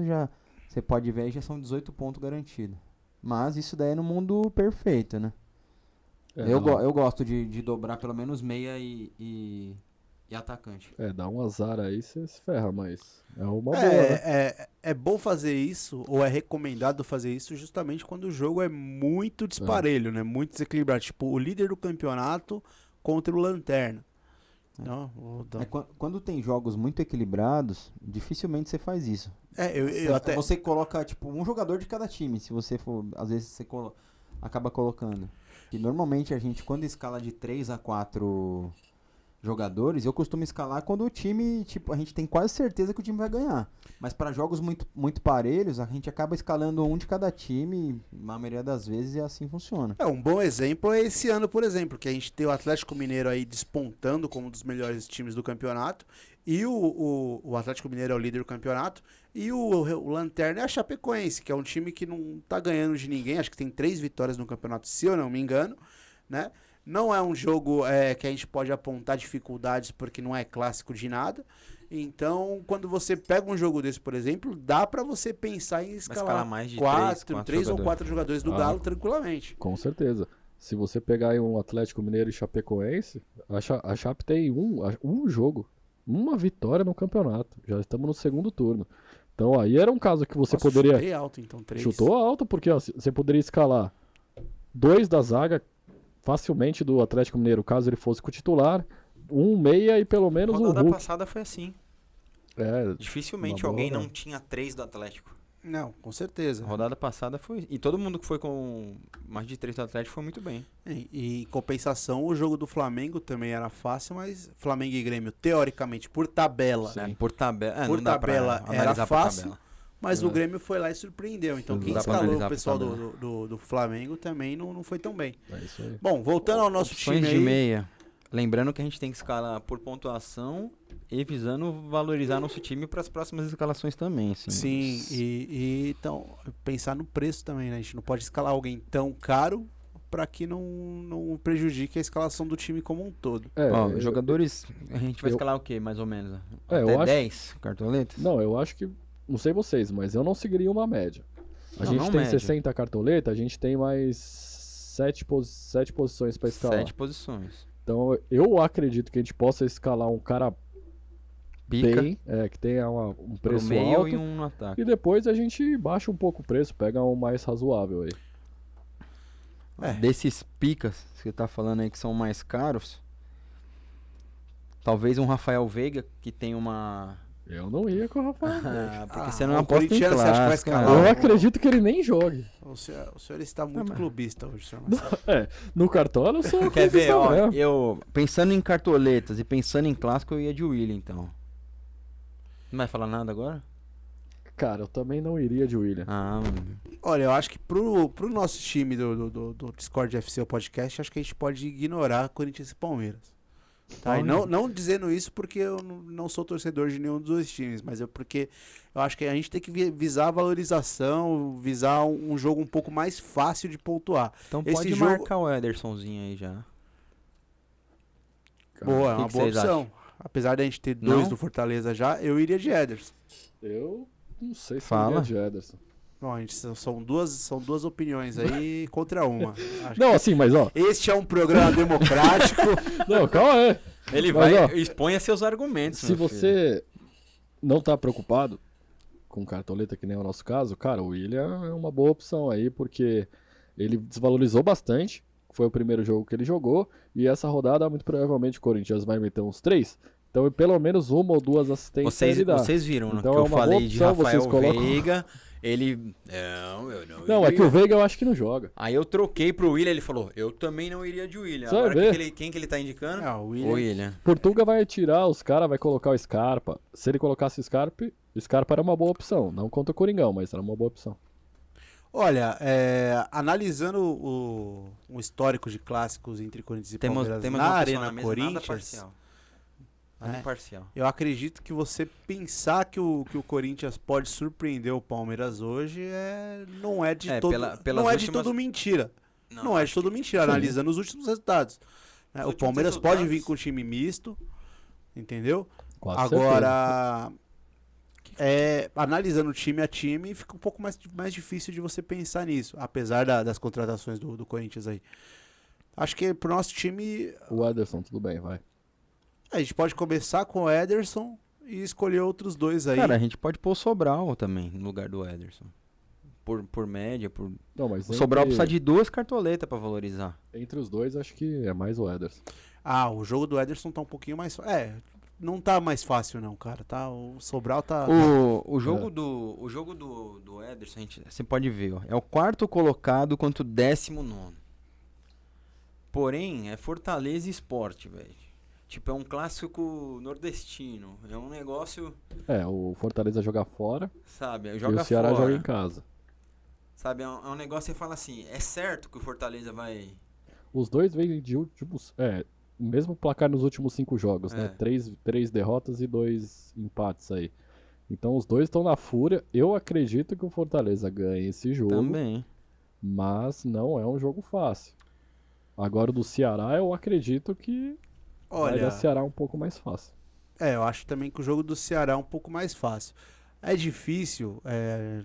você pode ver, já são 18 pontos garantidos. Mas isso daí é no mundo perfeito, né? Eu gosto de dobrar pelo menos meia e atacante. Dá um azar aí, você se ferra, mas é uma boa, né? É bom fazer isso, ou é recomendado fazer isso justamente quando o jogo é muito disparelho, né? Muito desequilibrado. Tipo, o líder do campeonato contra o lanterna. Não, Quando tem jogos muito equilibrados, dificilmente você faz isso. Você coloca, tipo, um jogador de cada time, se você for... Às vezes você acaba colocando. E normalmente a gente, quando escala de 3 a 4 jogadores, eu costumo escalar quando o time, tipo, a gente tem quase certeza que o time vai ganhar. Mas para jogos muito, muito parelhos, a gente acaba escalando um de cada time, na maioria das vezes, e assim funciona. Um bom exemplo é esse ano, por exemplo, que a gente tem o Atlético Mineiro aí despontando como um dos melhores times do campeonato, e o Atlético Mineiro é o líder do campeonato, e o Lanterna é a Chapecoense, que é um time que não tá ganhando de ninguém, acho que tem 3 vitórias no campeonato, se eu não me engano, né? Não é um jogo que a gente pode apontar dificuldades porque não é clássico de nada. Então, quando você pega um jogo desse, por exemplo, dá pra você pensar em escalar mais de 3 ou 4 jogadores do Galo tranquilamente. Com certeza. Se você pegar aí um Atlético Mineiro e Chapecoense, a Chape tem um jogo, uma vitória no campeonato. Já estamos no segundo turno. Então aí era um caso que você poderia... Chutei alto, então 3. Chutou alto, porque você poderia escalar 2 da zaga facilmente do Atlético Mineiro, caso ele fosse com o titular, um meia e pelo menos um Hulk. Rodada passada foi assim. É, Dificilmente uma alguém boa, não tinha 3 do Atlético. Não, com certeza. A rodada passada foi... E todo mundo que foi com mais de 3 do Atlético foi muito bem. E em compensação, o jogo do Flamengo também era fácil, mas Flamengo e Grêmio, teoricamente, por tabela, Por tabela, por não dá pra tabela era analisar por fácil, tabela. mas o Grêmio foi lá e surpreendeu. Então Não quem dá pra escalou analisar o por pessoal tabela. do Flamengo também não foi tão bem. é isso aí. Bom, voltando ao nosso Opções time de aí, meia. Lembrando que a gente tem que escalar por pontuação e visando valorizar nosso time para as próximas escalações também. Assim. sim, e então, pensar no preço também, né? A gente não pode escalar alguém tão caro para que não prejudique a escalação do time como um todo. Ó, jogadores, a gente vai escalar o quê, mais ou menos? eu Até acho- 10 cartoletas? Não, eu acho que, não sei vocês, mas eu não seguiria uma média. A Não, gente não tem média. 60 cartoletas, a gente tem mais 7 posições para escalar. 7 posições. Então eu acredito que a gente possa escalar um cara Pica bem, que tenha um pro preço meio alto, e um no ataque. e depois a gente baixa um pouco o preço, pega um mais razoável aí. Desses picas que você tá falando aí que são mais caros, talvez um Rafael Veiga, que tem uma... Eu não ia com o Rafael. porque você não o aposta em corintiano, você acha que vai clássico, escalar? né? Eu Não. acredito que ele nem jogue. O senhor está muito clubista hoje, senhor Marcelo. No cartola eu sou Quer ver, clubista ó, mesmo. eu pensando em cartoletas e pensando em clássico, eu ia de Willian, então. Não vai falar nada agora? Cara, eu também não iria de William. Olha, eu acho que pro nosso time do Discord FC, o podcast, acho que a gente pode ignorar Corinthians e Palmeiras. Tá? E não dizendo isso porque eu não sou torcedor de nenhum dos dois times, mas é porque eu acho que a gente tem que visar a valorização, visar um jogo um pouco mais fácil de pontuar. Então Esse pode jogo- marcar o Edersonzinho aí já. Boa, é que uma que boa vocês opção. Apesar da gente ter dois Não? do Fortaleza já, eu iria de Ederson. Eu não sei se Fala. eu iria de Ederson. Bom, a gente, são duas opiniões aí contra uma. Acho Não, assim, mas ó. que este é um programa democrático. Não, calma aí. Ele Mas, vai, ó, exponha seus argumentos. Se meu filho. você não tá preocupado com cartoleta, que nem é o nosso caso, cara, o William é uma boa opção aí, porque ele desvalorizou bastante. Foi o primeiro jogo que ele jogou. E essa rodada, muito provavelmente, o Corinthians vai meter uns 3. Então, pelo menos uma ou duas assistências ele dá. Vocês viram Então, que é eu uma falei boa de opção, Rafael vocês colocam- Veiga, ele... Não, eu não Não, é iria. que o Veiga eu acho que não joga. Aí eu troquei pro William, ele falou, eu também não iria de William. Você vai Agora ver. quem que ele tá indicando? É, o O William. William. Portuga vai tirar os caras, vai colocar o Scarpa. Se ele colocasse o Scarpa era uma boa opção. Não contra o Coringão, mas era uma boa opção. Olha, analisando o histórico de clássicos entre Corinthians e Temos Palmeiras uma na pessoa Arena na mesa, nada Corinthians, parcial. Nada É. imparcial. eu acredito que você pensar que o Corinthians pode surpreender o Palmeiras hoje não é de todo, pelas não é de últimas- todo mentira. Não é de todo mentira, analisando os últimos resultados. Né? Os O últimos Palmeiras pode vir resultados- com um time misto, entendeu? Quase certeza. Agora, analisando time a time, fica um pouco mais difícil de você pensar nisso, apesar das contratações do Corinthians aí. Acho que pro nosso time, O Ederson, tudo bem, vai. a gente pode começar com o Ederson e escolher outros dois aí. Cara, a gente pode pôr o Sobral também no lugar do Ederson. Por média, Não, mas o Sobral entre, precisa de 2 cartoletas pra valorizar. entre os dois, acho que é mais o Ederson. O jogo do Ederson tá um pouquinho mais... não tá mais fácil não, cara. Tá, o Sobral tá... O jogo do Ederson, você pode ver, ó, é o 4º colocado contra o 19º. Porém, é Fortaleza e Sport, velho. Tipo, é um clássico nordestino. É um negócio, O Fortaleza joga fora sabe, e joga o Ceará fora. joga em casa. Sabe, é um negócio que você fala assim, é certo que o Fortaleza vai... Os dois vêm de últimos. O mesmo placar nos últimos 5 jogos, né? 3 derrotas e 2 empates aí. Então os dois estão na fúria. Eu acredito que o Fortaleza ganhe esse jogo, Também. mas não é um jogo fácil. Agora o do Ceará, eu acredito que vai Olha, dar Ceará um pouco mais fácil. eu acho também que o jogo do Ceará é um pouco mais fácil. É difícil,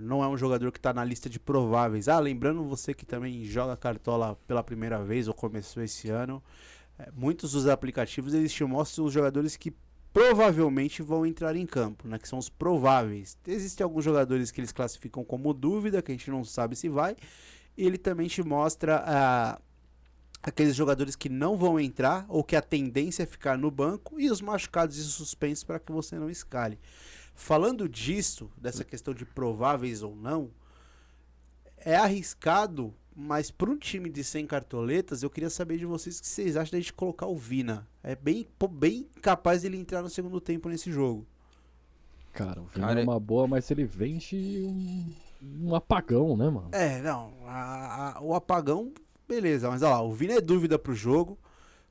não é um jogador que tá na lista de prováveis. Lembrando você que também joga cartola pela primeira vez ou começou esse ano, muitos dos aplicativos eles te mostram os jogadores que provavelmente vão entrar em campo, né? Que são os prováveis. Existem alguns jogadores que eles classificam como dúvida, que a gente não sabe se vai. E ele também te mostra aqueles jogadores que não vão entrar ou que a tendência é ficar no banco e os machucados e suspensos para que você não escale. Falando disso, dessa questão de prováveis ou não, é arriscado, mas para um time de 100 cartoletas, eu queria saber de vocês o que vocês acham da gente colocar o Vina. É bem capaz dele entrar no segundo tempo nesse jogo. Cara, o Vina é uma boa, mas ele vem de um apagão, né, mano? O apagão, beleza, mas olha lá, o Vina é dúvida pro jogo.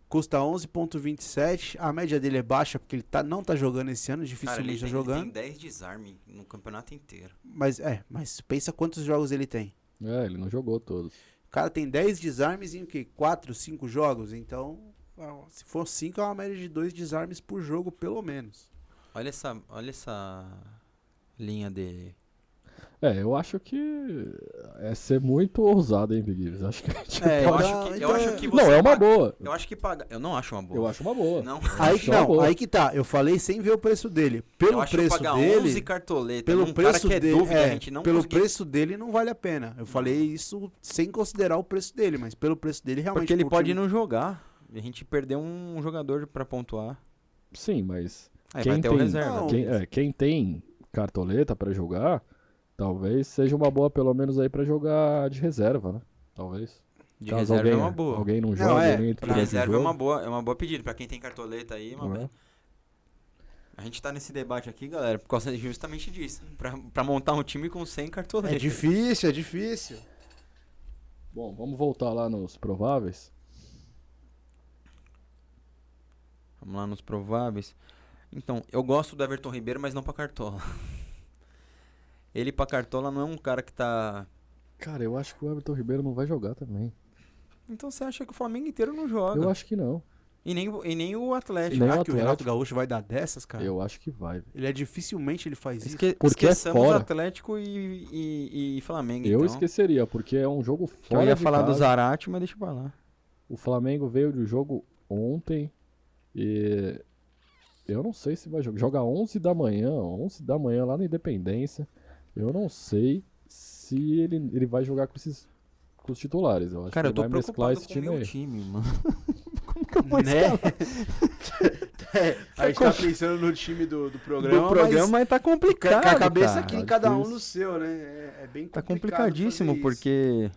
Custa 11.27, a média dele é baixa porque ele não tá jogando esse ano, dificilmente tá jogando. Ele tem 10 desarme no campeonato inteiro. Mas pensa quantos jogos ele tem. Ele não jogou todos. O cara tem 10 desarmes em 4, 5 jogos, então se for 5 é uma média de 2 desarmes por jogo pelo menos. Olha essa linha dele. Eu acho que é ser muito ousado, hein, Big Gibbs? Acho que a gente Eu acho que Não, é uma boa. Eu acho que paga. Eu não acho uma boa. Eu acho uma boa. Não. Aí que tá, eu falei sem ver o preço dele. Pelo preço pagar dele, 11 cartoletas pelo num preço cara que é dele, dúvida, a gente não pelo conseguir- preço dele não vale a pena. Eu falei isso sem considerar o preço dele, mas pelo preço dele realmente. Porque ele pro pode time- não jogar. A gente perdeu um jogador pra pontuar. Sim, mas Aí Quem vai ter o tem- reserva. Não. quem tem cartoleta pra jogar, talvez seja uma boa pelo menos aí pra jogar de reserva, né? Talvez. De Caso reserva alguém, é uma boa. Alguém não Não, joga, é, alguém entre De no reserva jogo, é uma boa pedida. Pra quem tem cartoleta aí, não é? a gente tá nesse debate aqui, galera, por causa justamente disso. Pra montar um time com 100 cartoletas. É difícil, é difícil. Bom, vamos voltar lá nos prováveis. Vamos lá nos prováveis. Então, eu gosto do Everton Ribeiro, mas não pra cartola. Ele pra cartola não é um cara que tá... Cara, eu acho que o Everton Ribeiro não vai jogar também. Então você acha que o Flamengo inteiro não joga? Eu acho que não. E nem o Atlético. Nem Será o que o Renato Atlético. Gaúcho vai dar dessas, cara? Eu acho que vai. Dificilmente ele faz isso. Porque é Esqueçamos fora. Atlético e Flamengo, Eu então. esqueceria, porque é um jogo Que eu fora ia de falar do casa. Zarate, mas deixa pra lá. O Flamengo veio do jogo ontem e eu não sei se vai jogar. Joga 11 da manhã lá na Independência. Eu não sei se ele vai jogar com os titulares. Eu acho Cara, eu que tô ele vai mesclar preocupado esse com o time meu aí. time, mano. Né? A gente tá pensando no time do programa, mas tá mas complicado, com a cabeça cara. aqui, tá cada um difícil. no seu, né? É bem Tá complicado complicadíssimo, fazer isso. porque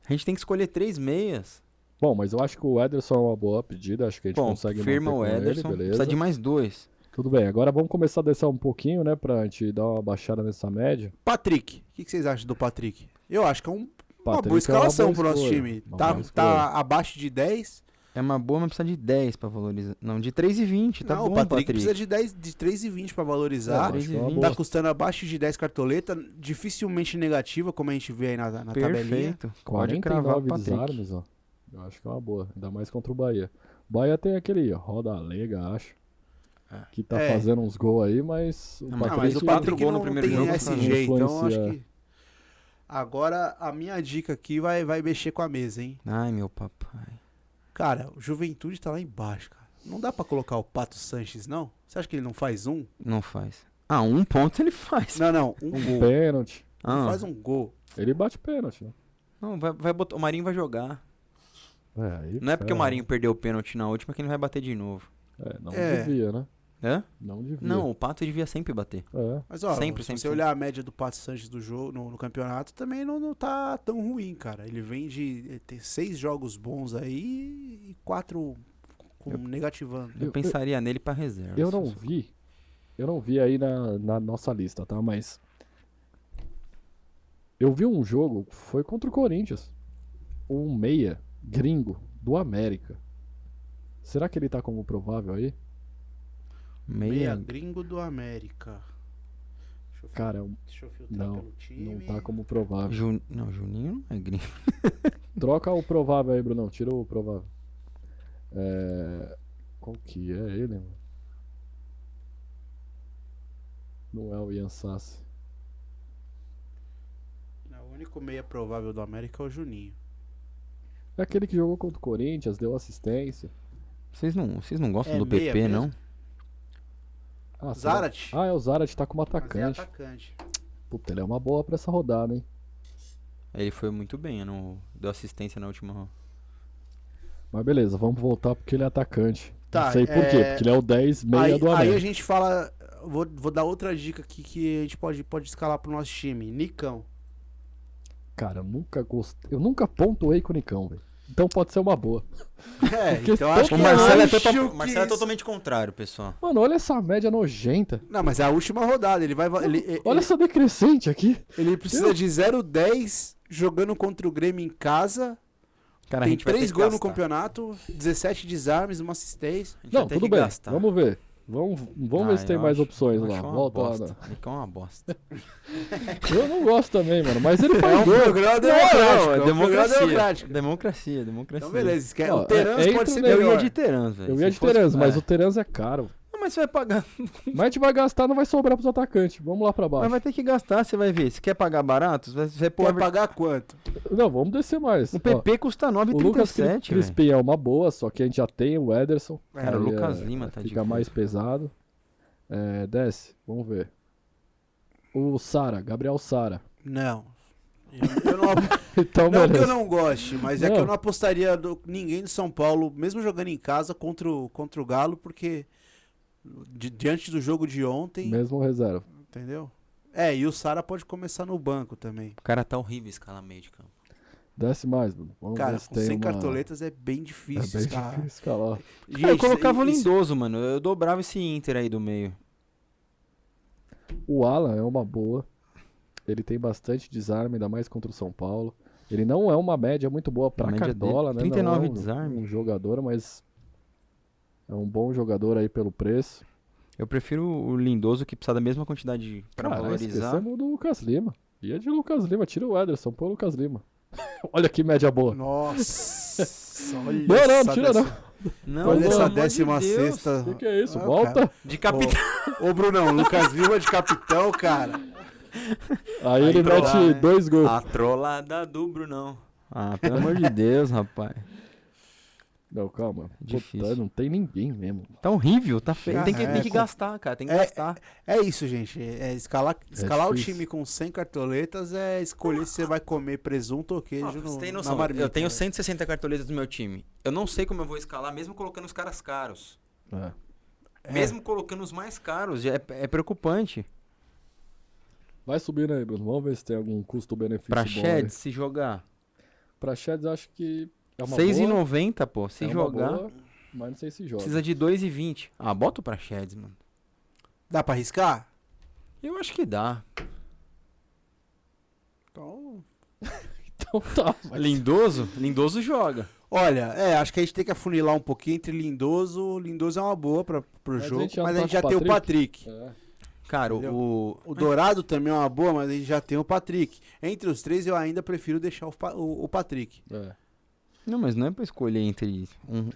a gente tem que escolher 3 meias. Bom, mas eu acho que o Ederson é uma boa pedida. Acho que a gente Bom, consegue firma manter o com ele, Ederson, beleza. precisa de mais 2. Tudo bem, agora vamos começar a descer um pouquinho, né? Pra gente dar uma baixada nessa média. Patrick, o que vocês acham do Patrick? Eu acho que é uma Patrick boa escalação é uma pro boa nosso escolha, time. uma Tá, boa escolha. tá abaixo de 10. É uma boa, mas precisa de 10 pra valorizar. Não, de 3,20, tá Não, bom, o Patrick precisa de 3,20 pra valorizar. Eu acho que é uma 3,20. boa. Tá custando abaixo de 10 cartoleta, dificilmente negativa, como a gente vê aí na tabelinha. Perfeito. Pode cravar o 49 Patrick. desarmes, ó. Eu acho que é uma boa. Ainda mais contra o Bahia. O Bahia tem aquele Roda Alega, acho. É. Que tá É. fazendo uns gols aí, mas o Não, Ah, mas o Quatro Patrick gols no não primeiro tem jogo, SG, não então acho influencia. que... Agora, a minha dica aqui vai mexer com a mesa, hein? Ai, meu papai. Cara, o Juventude tá lá embaixo, cara. Não dá pra colocar o Pato Sanches, não? Você acha que ele não faz um? Não faz. Ah, 1 ponto ele faz. Não, um Um gol. pênalti. Ele Ah, faz um gol. Ele bate pênalti, né? não, vai botar, o Marinho vai jogar. Aí, Não é porque o Marinho perdeu o pênalti na última que ele vai bater de novo. Não É. devia, né? Hã? Não devia. Não, o Pato devia sempre bater. É. Mas, ó, Sempre, se sempre, você sempre. olhar a média do Pato Sanches do jogo no campeonato, também não tá tão ruim, cara. Ele vem de ter 6 jogos bons aí e 4 negativando. Eu pensaria nele pra reserva. Eu se não fosse- vi. Eu não vi aí na nossa lista, tá? Mas. Eu vi um jogo, foi contra o Corinthians. Um meia gringo do América. Será que ele tá como provável aí? Meia Meia. gringo do América. Deixa eu, Cara, deixa eu filtrar não, pelo time. não tá como provável. Não, Juninho não é gringo. Troca o provável aí, Brunão. Tira o provável. Qual que é ele, mano? Não é o Ian Sassi. Não, o único meia provável do América é o Juninho. É aquele que jogou contra o Corinthians, deu assistência. Vocês não gostam É do meia PP, mesmo? não? Ah, será? Zarat? Ah, é o Zarat, tá como Mas é atacante. atacante. Puta, ele é uma boa pra essa rodada, hein? Ele foi muito bem, deu assistência na última. Mas beleza, vamos voltar porque ele é atacante. Tá, Não sei por quê, porque ele é o 10 meia do Aí a América. gente fala. Vou dar outra dica aqui que a gente pode escalar pro nosso time. Nicão. Cara, eu nunca gostei. Eu nunca pontuei com o Nicão, velho. Então pode ser uma boa. É, Porque então acho todo que O Marcelo, acho é, que Marcelo é isso- totalmente contrário, pessoal. Mano, olha essa média nojenta. Não, mas é a última rodada. Ele vai. Olha essa decrescente aqui. Ele precisa de 0,10 jogando contra o Grêmio em casa. Cara, Tem a gente vai ter 3 que gols no gastar. campeonato, 17 desarmes, uma assistência. A gente vai Não, ter tudo que bem. gastar. Vamos ver. Vamos ver se tem eu mais acho- opções eu lá. acho uma Volta lá. bosta. Nicão é uma bosta. Eu não gosto também, mano. Mas ele É faz um gol. programa democrático. é é um programa democracia. democrático. Democracia. Então, beleza. Ó, O Terans é pode entre ser o Eu melhor. ia de Terans, velho. Eu Se ia de fosse- Terans, mas é. o Terans é caro. Não, mas você vai pagar. Mas a gente vai gastar, não vai sobrar pros atacantes. Vamos lá pra baixo. Mas vai ter que gastar, você vai ver. Se quer pagar barato, você vai pôr. Quer pagar quanto? Não, vamos descer mais. O Ó, PP custa o Lucas 9,37, velho. Crispim é uma boa, só que a gente já tem o Ederson. Cara, o Aí, Lucas Lima tá fica difícil. mais pesado. Desce, vamos ver. O Sara, Gabriel Sara. Não. Eu não, Então, não que eu beleza. não goste, mas é Não. que eu não apostaria ninguém do São Paulo, mesmo jogando em casa, contra o Galo, porque diante do jogo de ontem, Mesmo reserva. entendeu? E o Sara pode começar no banco também. O cara tá horrível escalar meio de campo. Desce mais, Bruno. Vamos Cara, ver se com tem 100 uma... cartoletas é bem É difícil. bem escalar. difícil escalar. Gente, Cara, eu colocava o isso- Lindoso, mano. Eu dobrava esse Inter aí do meio. O Alan é uma boa. Ele tem bastante desarme, ainda mais contra o São Paulo. Ele não é uma média muito boa pra A média Cartola, dele, né? 39 não é desarme. um jogador, mas é um bom jogador aí pelo preço. Eu prefiro o Lindoso, que precisa da mesma quantidade pra Caralho, valorizar. esquecemos do Lucas Lima. Ia de Lucas Lima, tira o Ederson, põe o Lucas Lima. Olha que média boa. Nossa, olha Não, não, essa tira não. décima- Não, Olha pelo essa amor de 16ª. Deus. Que é isso? Ah, Volta. cara. De capitão. Ô, Brunão, Lucas Lima de capitão, cara. Aí ele pra mete lá, né? 2 gols. A trollada do Brunão. Ah, pelo amor de Deus, rapaz. Não, calma. Difícil. Puta, não tem ninguém mesmo. Tá horrível, tá feio. Já Tem que é, gastar, cara. Tem que é- gastar. É isso, gente. Escalar o difícil. time com 100 cartoletas é escolher se você vai comer presunto ou queijo Você tem na noção, marmita. eu tenho né? 160 cartoletas do meu time. Eu não sei como eu vou escalar, mesmo colocando os caras caros. É. Mesmo colocando os mais caros, já é preocupante. Vai subindo aí, Bruno. Vamos ver se tem algum custo-benefício Pra bom Shed, aí. se jogar. Pra Sheds acho que é uma 6,90, pô. Se boa. jogar, Boa, mas não sei se joga. precisa de 2,20. Ah, bota o pra Sheds, mano. Dá pra arriscar? Eu acho que dá. Então... Então tá. mas- Lindoso joga. Olha, acho que a gente tem que afunilar um pouquinho entre Lindoso. Lindoso é uma boa pro Mas a jogo, gente já mas não a tá gente já com o tem o Patrick. É. Cara, Entendeu? o... O Dourado também é uma boa, mas a gente já tem o Patrick. Entre os três, eu ainda prefiro deixar o Patrick. É. Não, mas não é pra escolher entre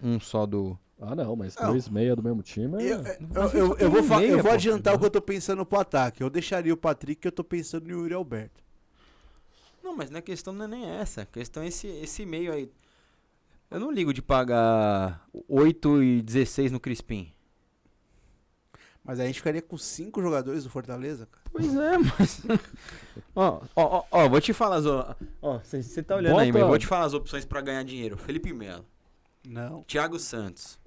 um só do... Ah, não, mas Não. 2,5 do mesmo time é... Eu vou, meia, eu vou pô. adiantar o que eu tô pensando pro ataque. Eu deixaria o Patrick, que eu tô pensando no Yuri Alberto. Não, mas a questão não é nem essa. A questão é esse meio aí. Eu não ligo de pagar 8,16 no Crispim. Mas aí a gente ficaria com 5 jogadores do Fortaleza, cara. Pois é, mas... ó, vou te falar as... Ó, você tá olhando aí, mas eu vou te falar as opções pra ganhar dinheiro. Felipe Melo, Não. Thiago Santos,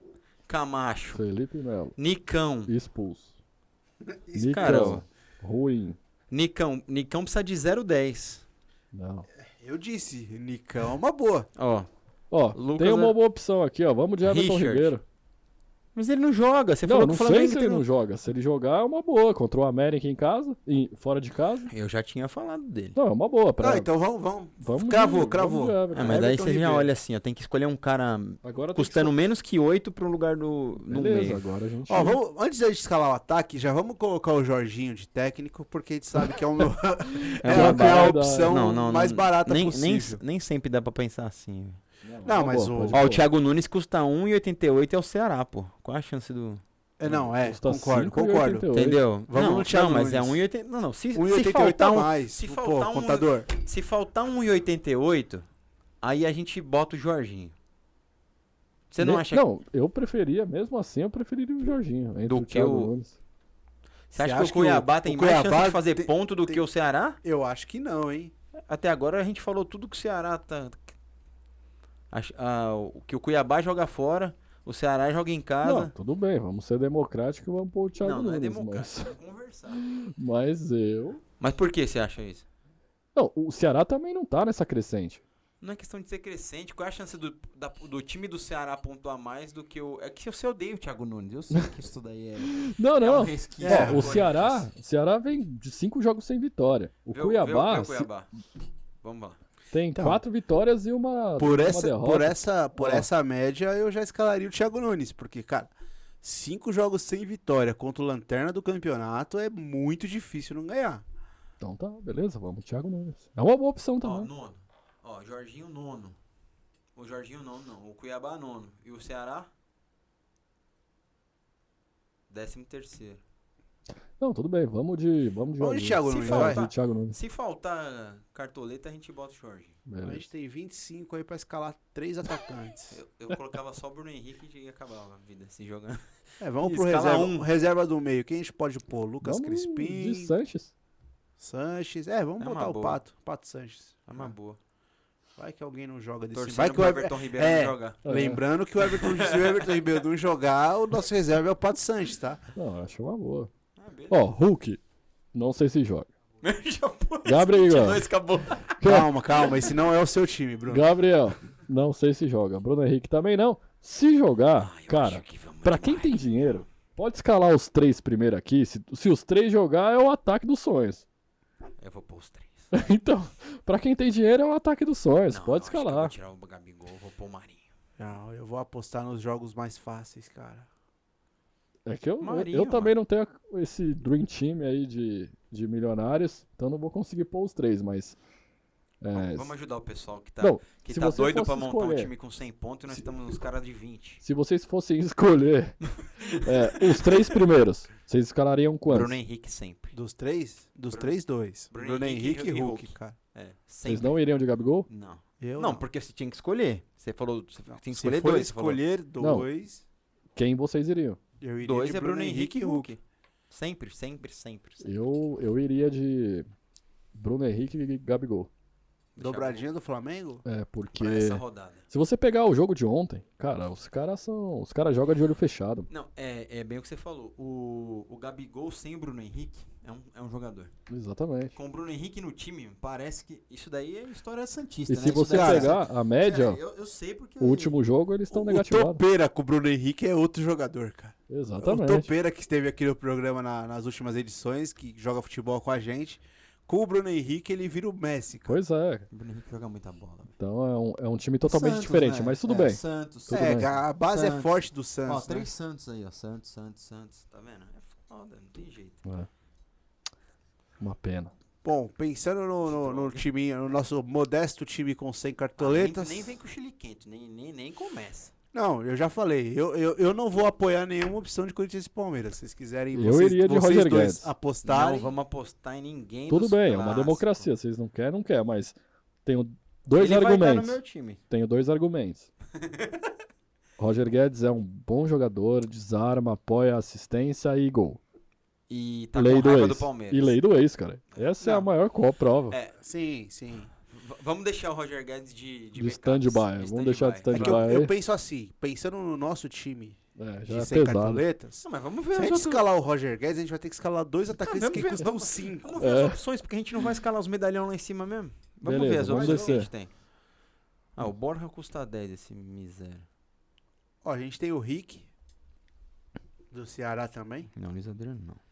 Camacho, Felipe Melo, Nicão. expulso. Isso, Nicão, cara, ó. ruim. Nicão precisa de 0,10. Não. Eu disse, Nicão é uma boa. Ó, Ó, Lucas tem uma é- boa opção aqui, ó. Vamos de Everton Richard. Ribeiro. mas ele não joga. Você Não, falou não que o sei Flamengo se tem ele não joga. Se ele jogar, é uma boa. Contra o América em casa, fora de casa. Eu já tinha falado dele. Não, é uma boa. Não, então vamos. Vamos Cravou, de- cravou. vamos de Everton. mas daí Everton você já Ribeiro. olha assim, ó, tem que escolher um cara Agora tem custando que... menos que 8 pro lugar no Beleza, meio. agora a gente... Ó, antes da gente escalar o ataque, já vamos colocar o Jorginho de técnico, porque a gente sabe que é, é uma a barata- opção mais barata nem, possível. nem sempre dá pra pensar assim. Não, mas boa, o- pode Ó, o pôr. Thiago Nunes custa 1,88 é o Ceará, pô. Qual a chance do... Não, Custa concordo. 5,88. Entendeu? Vamos não, no Thiago não, mas é Nunes. 1,80. Não, se 1,88 faltar a um, mais. se Pô, faltar um- contador. se faltar 1,88, aí a gente bota o Jorginho. Você não acha Não, eu preferia, mesmo assim, eu preferiria o Jorginho. Entre Do o que Thiago o- Nunes. Você acha Você que acha o Cuiabá que tem o mais chance Cuiabá de fazer tem- ponto do tem- que o Ceará? Eu acho que não, hein? Até agora a gente falou tudo que o Ceará tá... que o Cuiabá joga fora, o Ceará joga em Não, casa. tudo bem, vamos ser democráticos e vamos pôr o Thiago Não, não é Nunes. democrático, vamos conversar. Mas eu... Mas por que você acha isso? Não, o Ceará também não tá nessa crescente. Não é questão de ser crescente. Qual é a chance do time do Ceará pontuar mais do que o... É que você odeia o Thiago Nunes. Eu sei que isso daí é... Não, é não. um resquício. É, Ó, o Ceará vem de 5 jogos sem vitória. O Vê Cuiabá vê o Cuiabá. Vamos lá. tem Então, 4 vitórias e uma derrota. Por Ó. essa média, eu já escalaria o Thiago Nunes. Porque, cara, 5 jogos sem vitória contra o Lanterna do campeonato é muito difícil não ganhar. Então tá, beleza, vamos Thiago Nunes. É uma boa opção Ó, também. nono. Ó, Jorginho nono. O Jorginho nono, não. O Cuiabá nono. E o Ceará? 13º. Não, tudo bem, vamos de Vamos de Thiago Se Nunes, faltar- vai. Vai, de Thiago Nunes. Se faltar cartoleta, a gente bota o Jorginho. A Beleza. gente tem 25 aí pra escalar 3 atacantes. Eu colocava só o Bruno Henrique e acabava a vida se jogando. Vamos pro Escala reserva, reserva do meio. Quem a gente pode pôr? Lucas Vamos Crispim, de Sanches. Sanches. Vamos É botar uma o boa. Pato Sanches. É uma boa. Vai que alguém não joga desse. Torcendo Vai que pro o Everton Ribeiro não jogar. É. Lembrando que se o Everton Ribeiro não jogar, o nosso reserva é o Pato Sanches, tá? Não, acho uma boa. Ah, beleza. Ó, Hulk, não sei se joga. Já pôs. Gabriel. 22, acabou. Calma. Esse não é o seu time, Bruno. Gabriel, não sei se joga. Bruno Henrique também não. Se jogar, Eu cara, acho que vamos pra quem demais. tem dinheiro, pode escalar os 3 primeiro aqui. Se os 3 jogar, é o ataque dos sonhos. Eu vou pôr os 3. Então, pra quem tem dinheiro, é o ataque dos sonhos. Não, Pode acho que eu vou escalar. tirar o Gabigol, vou pôr o Marinho. Não, eu vou apostar nos jogos mais fáceis, cara. É que eu Marinho, também não tenho esse Dream Team aí de milionários, então não vou conseguir pôr os 3, mas... Vamos ajudar o pessoal que tá, Não, que se tá você doido fosse pra montar um escolher- time com 100 pontos e nós estamos nos caras de 20. Se vocês fossem escolher os 3 primeiros, vocês escalariam quantos? Bruno Henrique sempre. Dos 3? Dos 3, 2. Bruno Bruno Henrique Henrique e e Hulk, Hulk. cara. É, Vocês sempre. não iriam de Gabigol? Não. Eu Não, porque você tinha que escolher. Você falou, você tinha que Se escolher for 2. você falou. escolher 2, Quem vocês iriam? eu iria 2 de é Bruno Henrique e Hulk. Sempre. Eu iria de Bruno Henrique e Gabigol. Dobradinha do Flamengo? Porque Pra essa rodada. se você pegar o jogo de ontem, cara, os caras jogam de olho fechado. Não, é bem o que você falou. O Gabigol sem o Bruno Henrique é um jogador. Exatamente. Com o Bruno Henrique no time, parece que isso daí é história santista, E né? se Isso você daí- pegar a média, eu sei porque... o último jogo eles estão O negativados. Topeira com o Bruno Henrique é outro jogador, cara. O Exatamente. Topeira que esteve aqui no programa nas últimas edições, que joga futebol com a gente. Com o Bruno Henrique, ele vira o Messi, cara. Pois é. O Bruno Henrique joga muita bola. velho. Então é um time totalmente Santos, diferente, né? mas tudo bem. Santos. tudo bem. A base é Santos. forte do Ó, Santos, né? 3 Santos aí, ó. Santos. Tá vendo? É foda, não tem jeito. É. Uma pena. Bom, pensando no time, no nosso modesto time com 100 cartoletas. Nem vem com o chile quente, nem começa. Não, eu já falei. Eu não vou apoiar nenhuma opção de Corinthians e Palmeiras. Se vocês quiserem Eu iria de vocês Roger dois Guedes. apostarem. Não vamos apostar em ninguém Tudo dos bem, é uma clássicos. democracia. Vocês não querem, não quer, mas tenho dois Ele vai estar no argumentos. meu time. Tenho 2 argumentos. Roger Guedes é um bom jogador, desarma, apoia, assistência e gol. E tá Lei com do raiva ex. do Palmeiras. E lei do ex, cara. Essa é a Não. maior prova. É, Sim, sim. vamos deixar o Roger Guedes de De backups, stand-by. Vamos deixar de É que stand-by eu aí. penso assim, pensando no nosso time É, de já é 100 pesado. cartoletas, Não, mas vamos se ver a as gente outras... escalar o Roger Guedes, a gente vai ter que escalar 2 atacantes vamos que ver, custam vamos- 5. Vamos ver as opções, porque a gente não vai escalar os medalhão lá em cima mesmo. Vamos Beleza, ver as vamos opções que a descer. gente tem. O Borja custa 10, esse miséria. Ó, a gente tem o Rick, do Ceará também. Não, Luiz Adriano não.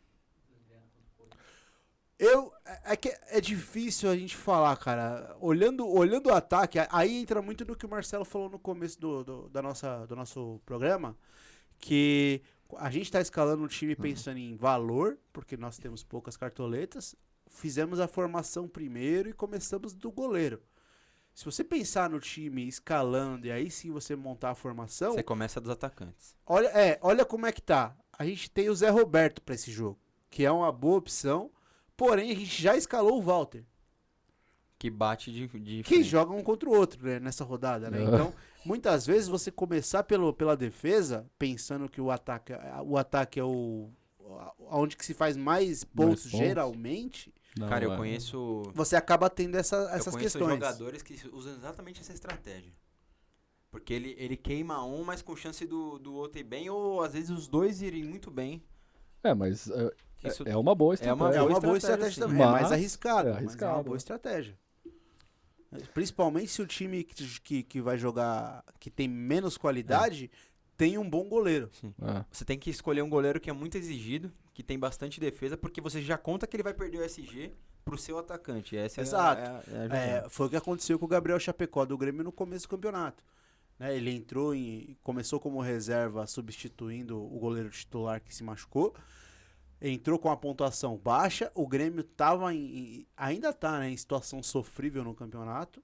É que é difícil a gente falar, cara. Olhando o ataque, aí entra muito do que o Marcelo falou no começo do nosso programa, que a gente tá escalando um time pensando em valor, porque nós temos poucas cartoletas, fizemos a formação primeiro e começamos do goleiro. Se você pensar no time escalando e aí sim você montar a formação, Você começa dos atacantes. olha como é que tá. A gente tem o Zé Roberto pra esse jogo, que é uma boa opção, porém a gente já escalou o Walter, Que bate de que frente. joga um contra o outro, né, nessa rodada, né? É. Então, muitas vezes você começar pela defesa, pensando que o ataque é onde que se faz mais pontos pontos. geralmente, Não, Cara, eu é. conheço... você acaba tendo Eu essas conheço questões. jogadores que usam exatamente essa estratégia. Porque ele queima um, mas com chance do outro ir bem, ou às vezes os dois irem muito bem. É, mas Isso é uma boa é uma estratégia. É uma boa boa estratégia estratégia, também, é mais Mas arriscado, é mas é uma arriscado. boa estratégia. Principalmente se o time que vai jogar, que tem menos qualidade, tem um bom goleiro. É. Você tem que escolher um goleiro que é muito exigido, que tem bastante defesa, porque você já conta que ele vai perder o SG pro seu atacante. Essa Exato. é a jogada. Foi o que aconteceu com o Gabriel Chapecó do Grêmio no começo do campeonato. Né, ele começou como reserva, substituindo o goleiro titular que se machucou. Entrou com a pontuação baixa. O Grêmio ainda está, né, em situação sofrível no campeonato.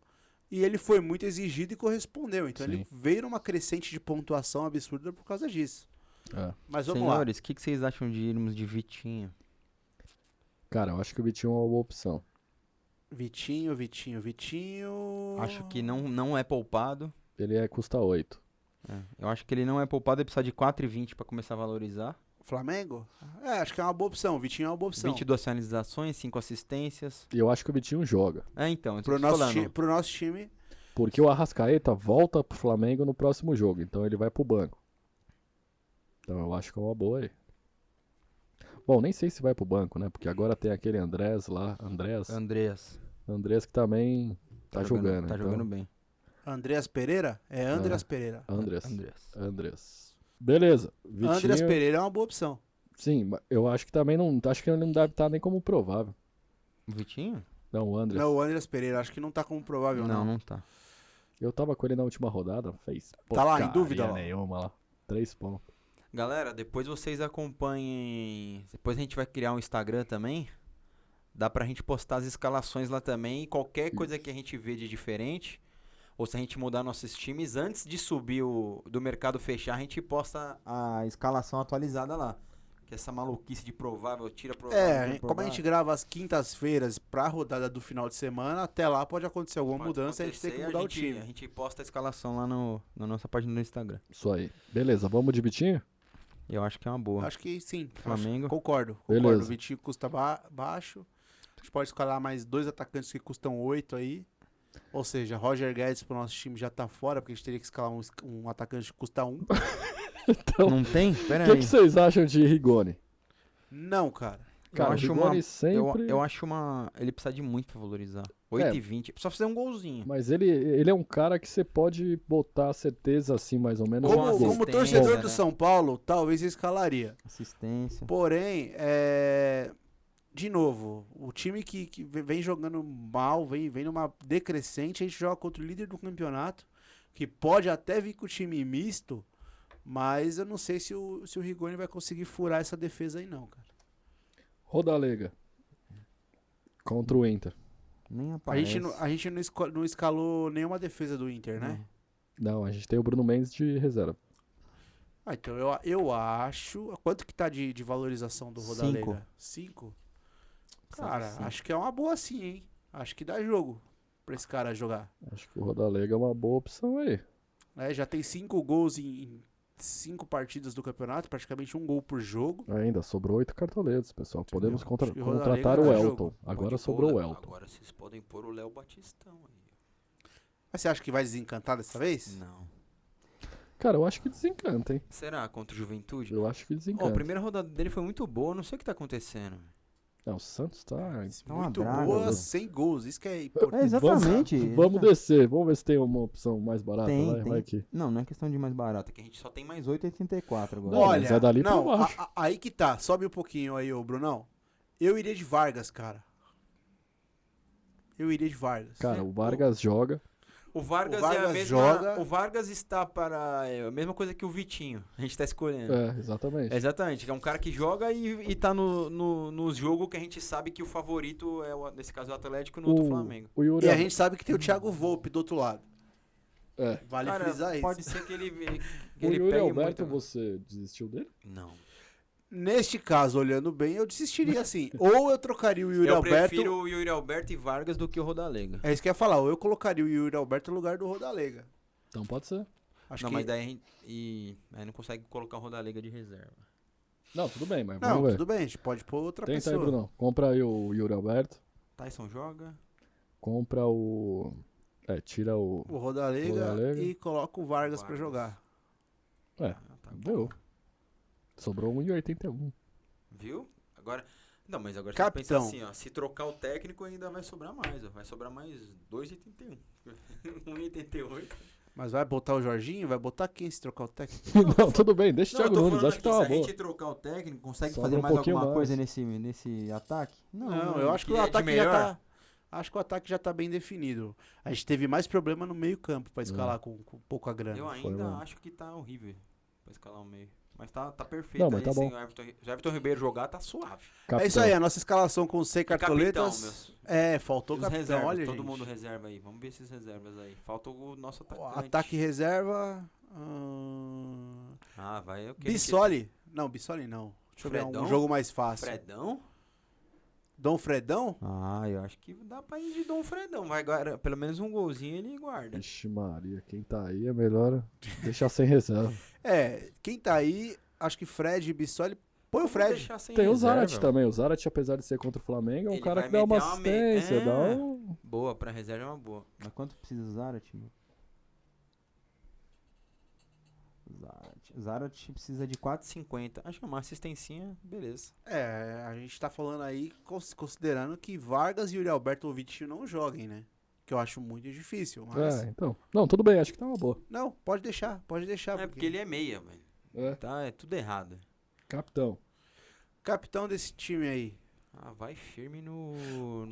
E ele foi muito exigido e correspondeu. Então Sim. ele veio numa crescente de pontuação absurda por causa disso. É. Mas vamos lá. Senhores, o que vocês acham de irmos de Vitinho? Cara, eu acho que o Vitinho é uma boa opção. Vitinho. Acho que não é poupado. Ele custa 8. Eu acho que ele não é poupado, ele precisa de 4,20 para começar a valorizar. Flamengo? Acho que é uma boa opção. Vitinho é uma boa opção. 22 finalizações, 5 assistências. E eu acho que o Vitinho joga. Então, eu tô Pro te nosso, falando. pro nosso time. Porque o Arrascaeta volta pro Flamengo no próximo jogo. Então ele vai pro banco. Então eu acho que é uma boa aí. Bom, nem sei se vai pro banco, né? Porque agora tem aquele Andrés lá. Andrés que também tá jogando. Tá então, jogando bem. Andreas Pereira? É Andreas Pereira. Andrés. Beleza. Vitinho, Andreas Pereira é uma boa opção. sim, mas eu acho que também não. Acho que ele não deve estar nem como provável. O Vitinho? Não, o Andrés. Não, o Andreas Pereira, acho que não tá como provável, não. Não tá. Eu tava com ele na última rodada, fez. Tá lá, em porcaria dúvida lá. nenhuma lá. 3 pontos. Galera, depois vocês acompanhem. Depois a gente vai criar um Instagram também. Dá pra gente postar as escalações lá também. E qualquer coisa que a gente vê de diferente, ou se a gente mudar nossos times, antes de subir do mercado fechar, a gente posta a escalação atualizada lá. Que essa maluquice de provável, tira provável. Como a gente grava às quintas-feiras pra rodada do final de semana, até lá pode acontecer alguma Pode mudança e a gente tem que acontecer, mudar o A time. gente posta a escalação lá na nossa página do Instagram. Isso aí. Beleza, vamos de Vitinho? Eu acho que é uma boa. Acho que sim. Flamengo. Concordo. Beleza. O Vitinho custa baixo. A gente pode escalar mais 2 atacantes que custam 8 aí. Ou seja, Roger Guedes pro nosso time já tá fora, porque a gente teria que escalar um atacante que custa 1. Então, Não tem? Pera o aí. que vocês acham de Rigoni? Não, cara. Cara, eu o acho Rigoni uma, sempre... eu acho uma... Ele precisa de muito pra valorizar. 8,20. Só fazer um golzinho. Mas ele é um cara que você pode botar certeza assim, mais ou menos. Como no gol. Como assistência, torcedor né? do São Paulo, talvez eu escalaria. Assistência. Porém, de novo, o time que vem jogando mal, vem numa decrescente, a gente joga contra o líder do campeonato, que pode até vir com o time misto, mas eu não sei se o Rigoni vai conseguir furar essa defesa aí não, cara. Rodalega. Contra o Inter. Nem A aparece. gente não escalou nenhuma defesa do Inter, né? Não, a gente tem o Bruno Mendes de reserva. Então eu acho... Quanto que tá de valorização do Rodalega? 5? Cara, Cinco. acho que é uma boa sim, hein? Acho que dá jogo pra esse cara jogar. Acho que o Rodalega é uma boa opção aí. Já tem 5 gols em 5 partidas do campeonato, praticamente um gol por jogo. Ainda sobrou 8 cartoletas, pessoal. Podemos Acho que o Rodalega contratar o dá Elton. jogo. Agora Pode sobrou pôr o Léo. Elton. Agora vocês podem pôr o Léo Batistão aí. Mas você acha que vai desencantar dessa vez? Não. Cara, eu acho que desencanta, hein? Será? Contra o Juventude? Eu acho que Ó, a desencanta. primeira rodada dele foi muito boa, não sei o que tá acontecendo. O Santos tá... Tá uma Muito draga, boa, né? sem gols. Isso que é É, importante. exatamente. Vamos descer. Vamos ver se tem uma opção mais barata. Tem. Vai aqui. Não é questão de mais barato, é que a gente só tem mais 8,84 agora. Não, Olha, mas é dali pra não, baixo. aí que tá. Sobe um pouquinho aí, ô Brunão. Eu iria de Vargas, cara. Eu iria de Vargas. Cara, o Vargas joga. O Vargas, O Vargas é a mesma. joga. O Vargas está para. É a mesma coisa que o Vitinho. A gente tá escolhendo. Exatamente. Exatamente, que é um cara que joga e tá nos jogos que a gente sabe que o favorito é, nesse caso, o Atlético no do Flamengo. O Yuri E a gente sabe que tem o Thiago Volpe do outro lado. É. Vale Cara, frisar isso. pode ser que ele, que O ele Yuri pegue Alberto, muito. você desistiu dele? Não. Neste caso, olhando bem, eu desistiria assim. Ou eu trocaria o Yuri Eu Alberto. prefiro o Yuri Alberto e Vargas do que o Rodalega. É isso que eu ia falar. Ou eu colocaria o Yuri Alberto no lugar do Rodalega. Então pode ser. Acho Não, que... mas daí a gente, aí não consegue colocar o Rodalega de reserva. Não, tudo bem, mas Não, vamos ver. tudo bem, a gente pode pôr outra Tenta aí, pessoa. Bruno. Compra aí o Yuri Alberto. Tyson joga. Compra o... tira o... O Rodalega, Rodalega. e coloca o Vargas pra Vargas. jogar. É, Tá deu. Sobrou 1,81. Viu? Agora. Não, mas agora Capitão. você pensa assim, ó. Se trocar o técnico ainda vai sobrar mais, ó. Vai sobrar mais 2,81. 1,88. Mas vai botar o Jorginho? Vai botar quem se trocar o técnico? Não, tudo bem, deixa o Não, eu Thiago tô Nunes, falando acho que aqui, tá uma se a boa. gente trocar o técnico, consegue Sobra fazer um mais pouquinho alguma mais. coisa Nesse ataque? Não, eu acho que o que é de ataque já melhor? tá. Acho que o ataque já tá bem definido. A gente teve mais problema no meio-campo pra escalar com pouca grana. Eu Foi ainda mesmo. acho que tá horrível pra escalar o meio. Mas tá perfeito. Não, mas aí, tá sem bom. o Everton Ribeiro jogar, tá suave. É isso aí, a nossa escalação com 100 cartoletas. meus. Faltou Os capitão, reservas, olha, todo gente. mundo reserva aí. Vamos ver esses reservas aí. Falta o nosso Ó, atacante. Ataque reserva. Vai, eu Bissoli. Não, Bissoli não. Deixa eu ver Fredão? um jogo mais fácil. Fredão? Dom Fredão? Eu acho que dá pra ir de Dom Fredão. Vai guardar, pelo menos um golzinho ele guarda. Vixe Maria, quem tá aí é melhor deixar sem reserva. Quem tá aí, acho que Fred e Bissoli. Põe o Vamos Fred. deixar sem Tem o reserva. Zarat também. O Zarat, apesar de ser contra o Flamengo, é um Ele cara vai que dá uma meter uma assistência, meia. dá É. um... Boa, pra reserva é uma boa. Mas quanto precisa o Zarat, meu? Zarat precisa de 4. 4,50. Acho que uma assistencinha, beleza. A gente tá falando aí considerando que Vargas e Yuri Alberto ou Vitinho não joguem, né? Que eu acho muito difícil. Mas... então. Não, tudo bem, acho que tá uma boa. Não, pode deixar. É porque ele é meia, velho. Tá, é tudo errado. Capitão. Capitão desse time aí. Vai firme no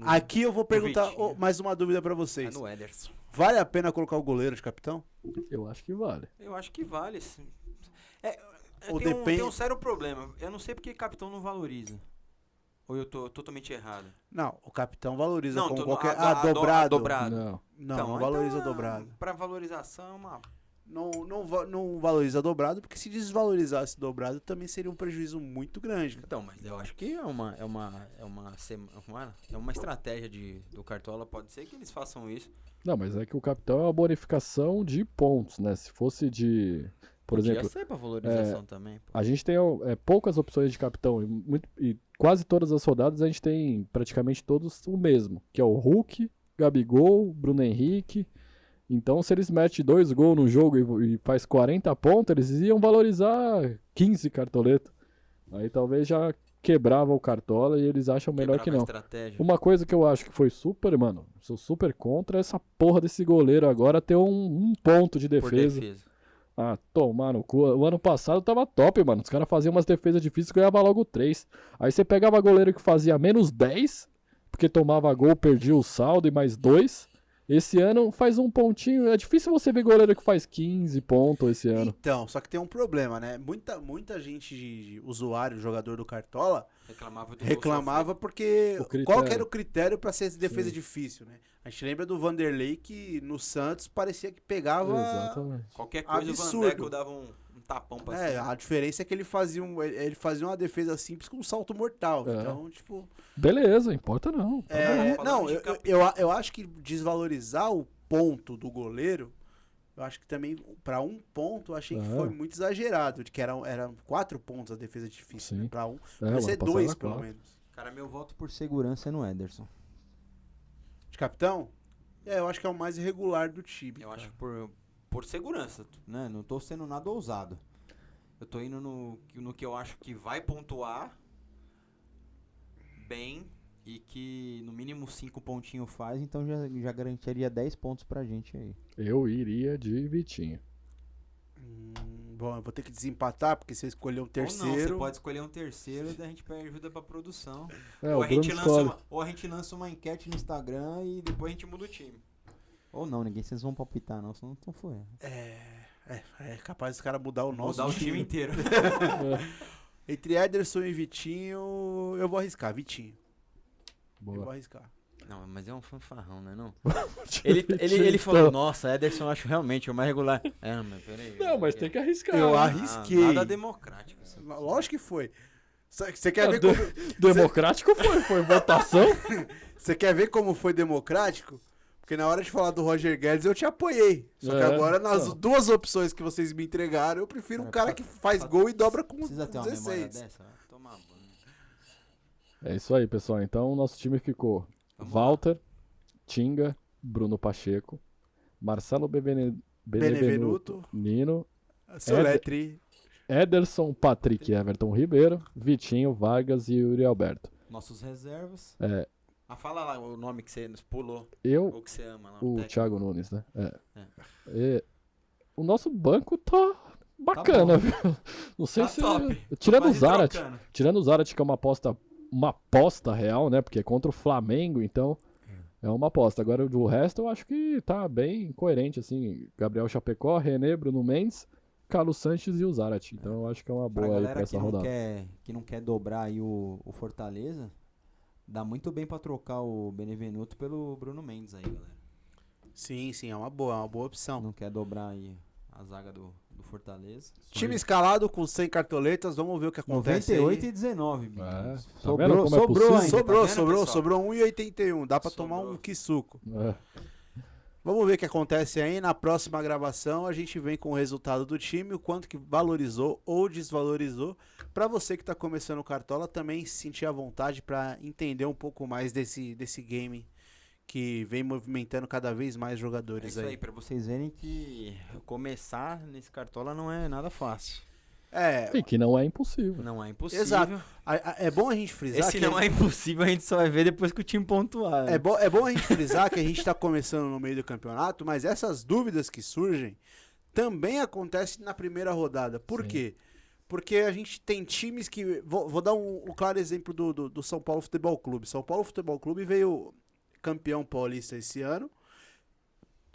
Aqui eu vou perguntar Vitinho. mais uma dúvida pra vocês. no Ederson. Vale a pena colocar o goleiro de capitão? Eu acho que vale. Eu acho que vale, sim. Ou Tem depende- um sério problema. Eu não sei porque capitão não valoriza. Ou eu tô totalmente errado. Não, o capitão valoriza Não, como tô- qualquer... a do- a dobrado. dobrado. Não. Não, Então, não valoriza então, dobrado. Pra valorização, Não valoriza dobrado, porque se desvalorizasse dobrado também seria um prejuízo muito grande. Cara. Então, mas eu acho que é uma estratégia do Cartola. Pode ser que eles façam isso. Não, mas é que o capitão é uma bonificação de pontos, né? Se fosse de... Por Podia exemplo, ser pra valorização também. Pô. a gente tem poucas opções de capitão e quase todas as rodadas a gente tem praticamente todos o mesmo, que é o Hulk, Gabigol, Bruno Henrique. Então, se eles metem 2 gols no jogo e faz 40 pontos, eles iam valorizar 15 cartoletas. Aí talvez já quebrava o Cartola e eles acham melhor Quebrava que a não. estratégia. Uma coisa que eu acho que foi super, mano, sou super contra essa porra desse goleiro agora ter um ponto de Por defesa. defesa. Tomar no cu. O ano passado tava top, mano. Os caras faziam umas defesas difíceis e ganhava logo 3. Aí você pegava goleiro que fazia menos 10, porque tomava gol, perdia o saldo e mais 2. Esse ano faz um pontinho. É difícil você ver goleiro que faz 15 pontos esse ano. Então, só que tem um problema, né? Muita gente, de usuário, jogador do Cartola, reclamava porque O critério. qual que era o critério pra ser defesa Sim. difícil, né? A gente lembra do Vanderlei que no Santos parecia que pegava... Exatamente. Qualquer coisa Absurdo. o Vandeco dava um tapão pra cima. A diferença é que ele fazia uma defesa simples com um salto mortal. É. Então, tipo... Beleza, importa não. falando não, de eu acho que desvalorizar o ponto do goleiro, Eu acho que também, pra 1 ponto, eu achei que É. foi muito exagerado. De que eram 4 pontos a defesa difícil, Sim. né? Pra 1. É, Vai ano ser passado 2, era pelo 4. menos. Cara, meu voto. Por segurança é no Ederson. De capitão? Eu acho que é o mais irregular do time. Eu cara. acho que por segurança. Né? Não tô sendo nada ousado. Eu tô indo no que eu acho que vai pontuar bem e que no mínimo 5 pontinhos Faz, então já garantiria 10 pontos pra gente aí. Eu iria de Vitinho. Bom, eu vou ter que desempatar, porque você escolheu um Ou não, você terceiro. pode escolher um terceiro e daí a gente pede ajuda pra produção. É, ou, o a gente Bruno lança escolhe. ou a gente lança uma enquete no Instagram e depois a gente muda o time. Ou não, ninguém vocês vão palpitar, não, senão não foi. É capaz dos caras mudar o nosso Mudar o time inteiro. Entre Ederson e Vitinho, eu vou arriscar. Vitinho. Eu vou Boa. arriscar. Não, mas é um fanfarrão, né não? Vitinho, Ele falou, então. nossa, Ederson eu acho realmente o mais regular. Mas peraí. Não, mas tem que arriscar. Eu né? arrisquei. Nada democrático. Isso. Lógico que foi. Você quer Ah, ver do- como... Democrático foi votação. Você quer ver como foi democrático? Porque na hora de falar do Roger Guedes eu te apoiei. Só que É, agora, nas então. 2 opções que vocês me entregaram, eu prefiro um É, cara precisa- que faz gol e dobra com Precisa ter uma memória 16. dessa? Toma banho. É isso aí, pessoal. Então, o nosso time ficou Vamos Walter, Tinga, Bruno Pacheco, Marcelo Benevenuto, Nino, Soletri. Ederson, Patrick e Everton Ribeiro, Vitinho, Vargas e Yuri Alberto. Nossos reservas. É, Fala lá o nome que você nos pulou. eu, Ou que você ama lá. o técnico. Thiago Nunes, né? É. E o nosso banco tá bacana, viu? Não sei Tá se... top. Tirando o Quase Zarat, trocando. que é uma aposta real, né? Porque é contra o Flamengo, então é uma aposta. Agora, o resto eu acho que tá bem coerente, assim. Gabriel Chapecó, René, Bruno Mendes, Carlos Sanches e o Zarat. Então eu acho que é uma Pra boa aí pra galera que essa rodada. que não quer dobrar aí o Fortaleza, dá muito bem pra trocar o Benevenuto pelo Bruno Mendes aí, galera. Sim, é uma boa opção. Não quer dobrar aí a zaga do Fortaleza. Time escalado com 100 cartoletas, vamos ver o que acontece 98 aí. e 19, É, meninos. tá vendo como é sobrou possível? ainda. Sobrou, tá vendo, pessoal? sobrou 1,81. Dá pra tomar Sobrou. um quisuco. É. Vamos ver o que acontece aí. Na próxima gravação a gente vem com o resultado do time, o quanto que valorizou ou desvalorizou. Pra você que tá começando o Cartola também se sentir à vontade pra entender um pouco mais desse game que vem movimentando cada vez mais É jogadores isso aí, aí. pra vocês verem que começar nesse Cartola não é nada fácil. É, E que não é impossível. Não é impossível. exato. É bom a gente frisar Esse que não é impossível, a gente só vai ver depois que o time pontuar. né? é bom a gente frisar que a gente tá começando no meio do campeonato, mas essas dúvidas que surgem também acontecem na primeira rodada. Por Sim. quê? Porque a gente tem times que... Vou dar um claro exemplo do São Paulo Futebol Clube. São Paulo Futebol Clube veio campeão paulista esse ano.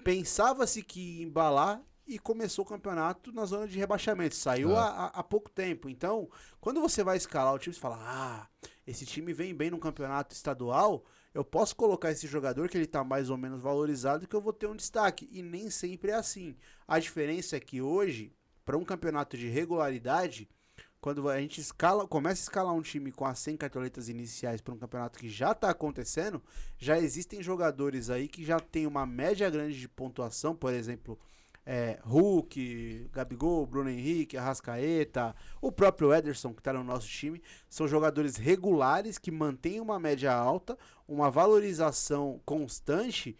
Pensava-se que ia embalar e começou o campeonato na zona de rebaixamento. Saiu É. há pouco tempo. Então, quando você vai escalar o time, você fala: esse time vem bem no campeonato estadual, eu posso colocar esse jogador que ele tá mais ou menos valorizado que eu vou ter um destaque. E nem sempre é assim. A diferença é que hoje, para um campeonato de regularidade, quando a gente começa a escalar um time com as 100 cartoletas iniciais para um campeonato que já está acontecendo, já existem jogadores aí que já tem uma média grande de pontuação, por exemplo, Hulk, Gabigol, Bruno Henrique, Arrascaeta, o próprio Ederson que está no nosso time, são jogadores regulares que mantêm uma média alta, uma valorização constante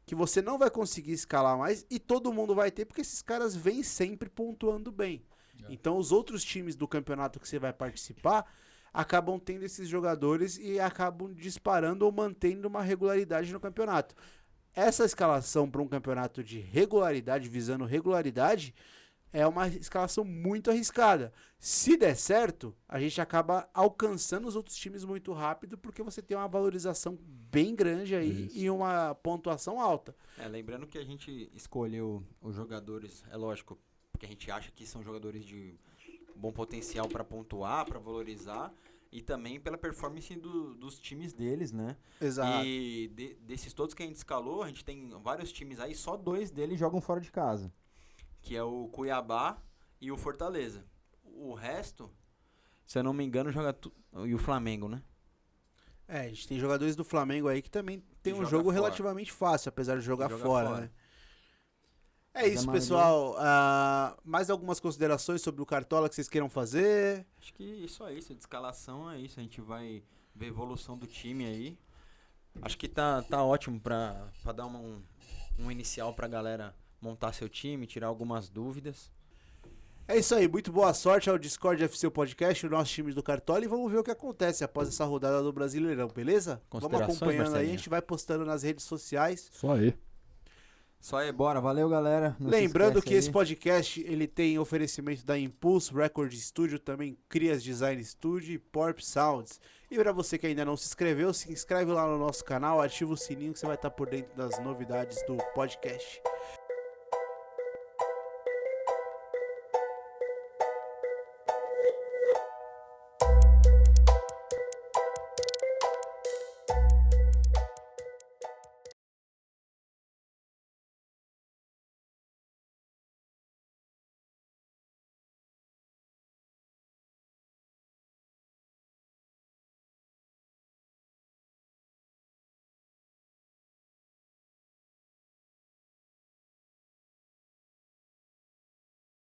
que você não vai conseguir escalar mais e todo mundo vai ter porque esses caras vêm sempre pontuando bem. Então os outros times do campeonato que você vai participar acabam tendo esses jogadores e acabam disparando ou mantendo uma regularidade no campeonato. Essa escalação para um campeonato de regularidade, visando regularidade, é uma escalação muito arriscada. Se der certo, a gente acaba alcançando os outros times muito rápido porque você tem uma valorização bem grande aí Isso. e uma pontuação alta. Lembrando que a gente escolheu os jogadores, é lógico, porque a gente acha que são jogadores de bom potencial para pontuar, para valorizar, e também pela performance dos times deles, né? Exato. E desses todos que a gente escalou, a gente tem vários times aí, só dois deles Eles jogam fora de casa. que é o Cuiabá e o Fortaleza. O resto, se eu não me engano, e o Flamengo, né? A gente tem jogadores do Flamengo aí que também tem um joga jogo fora. relativamente fácil, apesar de jogar Joga fora, fora. né? É isso, maioria- pessoal. Mais algumas considerações sobre o Cartola que vocês queiram fazer? Acho que isso é isso, de escalação é isso. A gente vai ver a evolução do time aí. Acho que tá ótimo pra dar um inicial pra galera montar seu time, tirar algumas dúvidas. É isso aí, muito boa sorte ao Discord FC o Podcast, o nosso time do Cartola, e vamos ver o que acontece após essa rodada do Brasileirão, beleza? Vamos Considerações, acompanhando aí, a Marcelinho? gente vai postando nas redes sociais. Só aí. Só aí, bora. Valeu, galera. Não se Lembrando esquece que aí. esse podcast ele tem oferecimento da Impulse Record Studio, também Crias Design Studio e Porp Sounds. E para você que ainda não se inscreveu, se inscreve lá no nosso canal, ativa o sininho que você vai estar por dentro das novidades do podcast.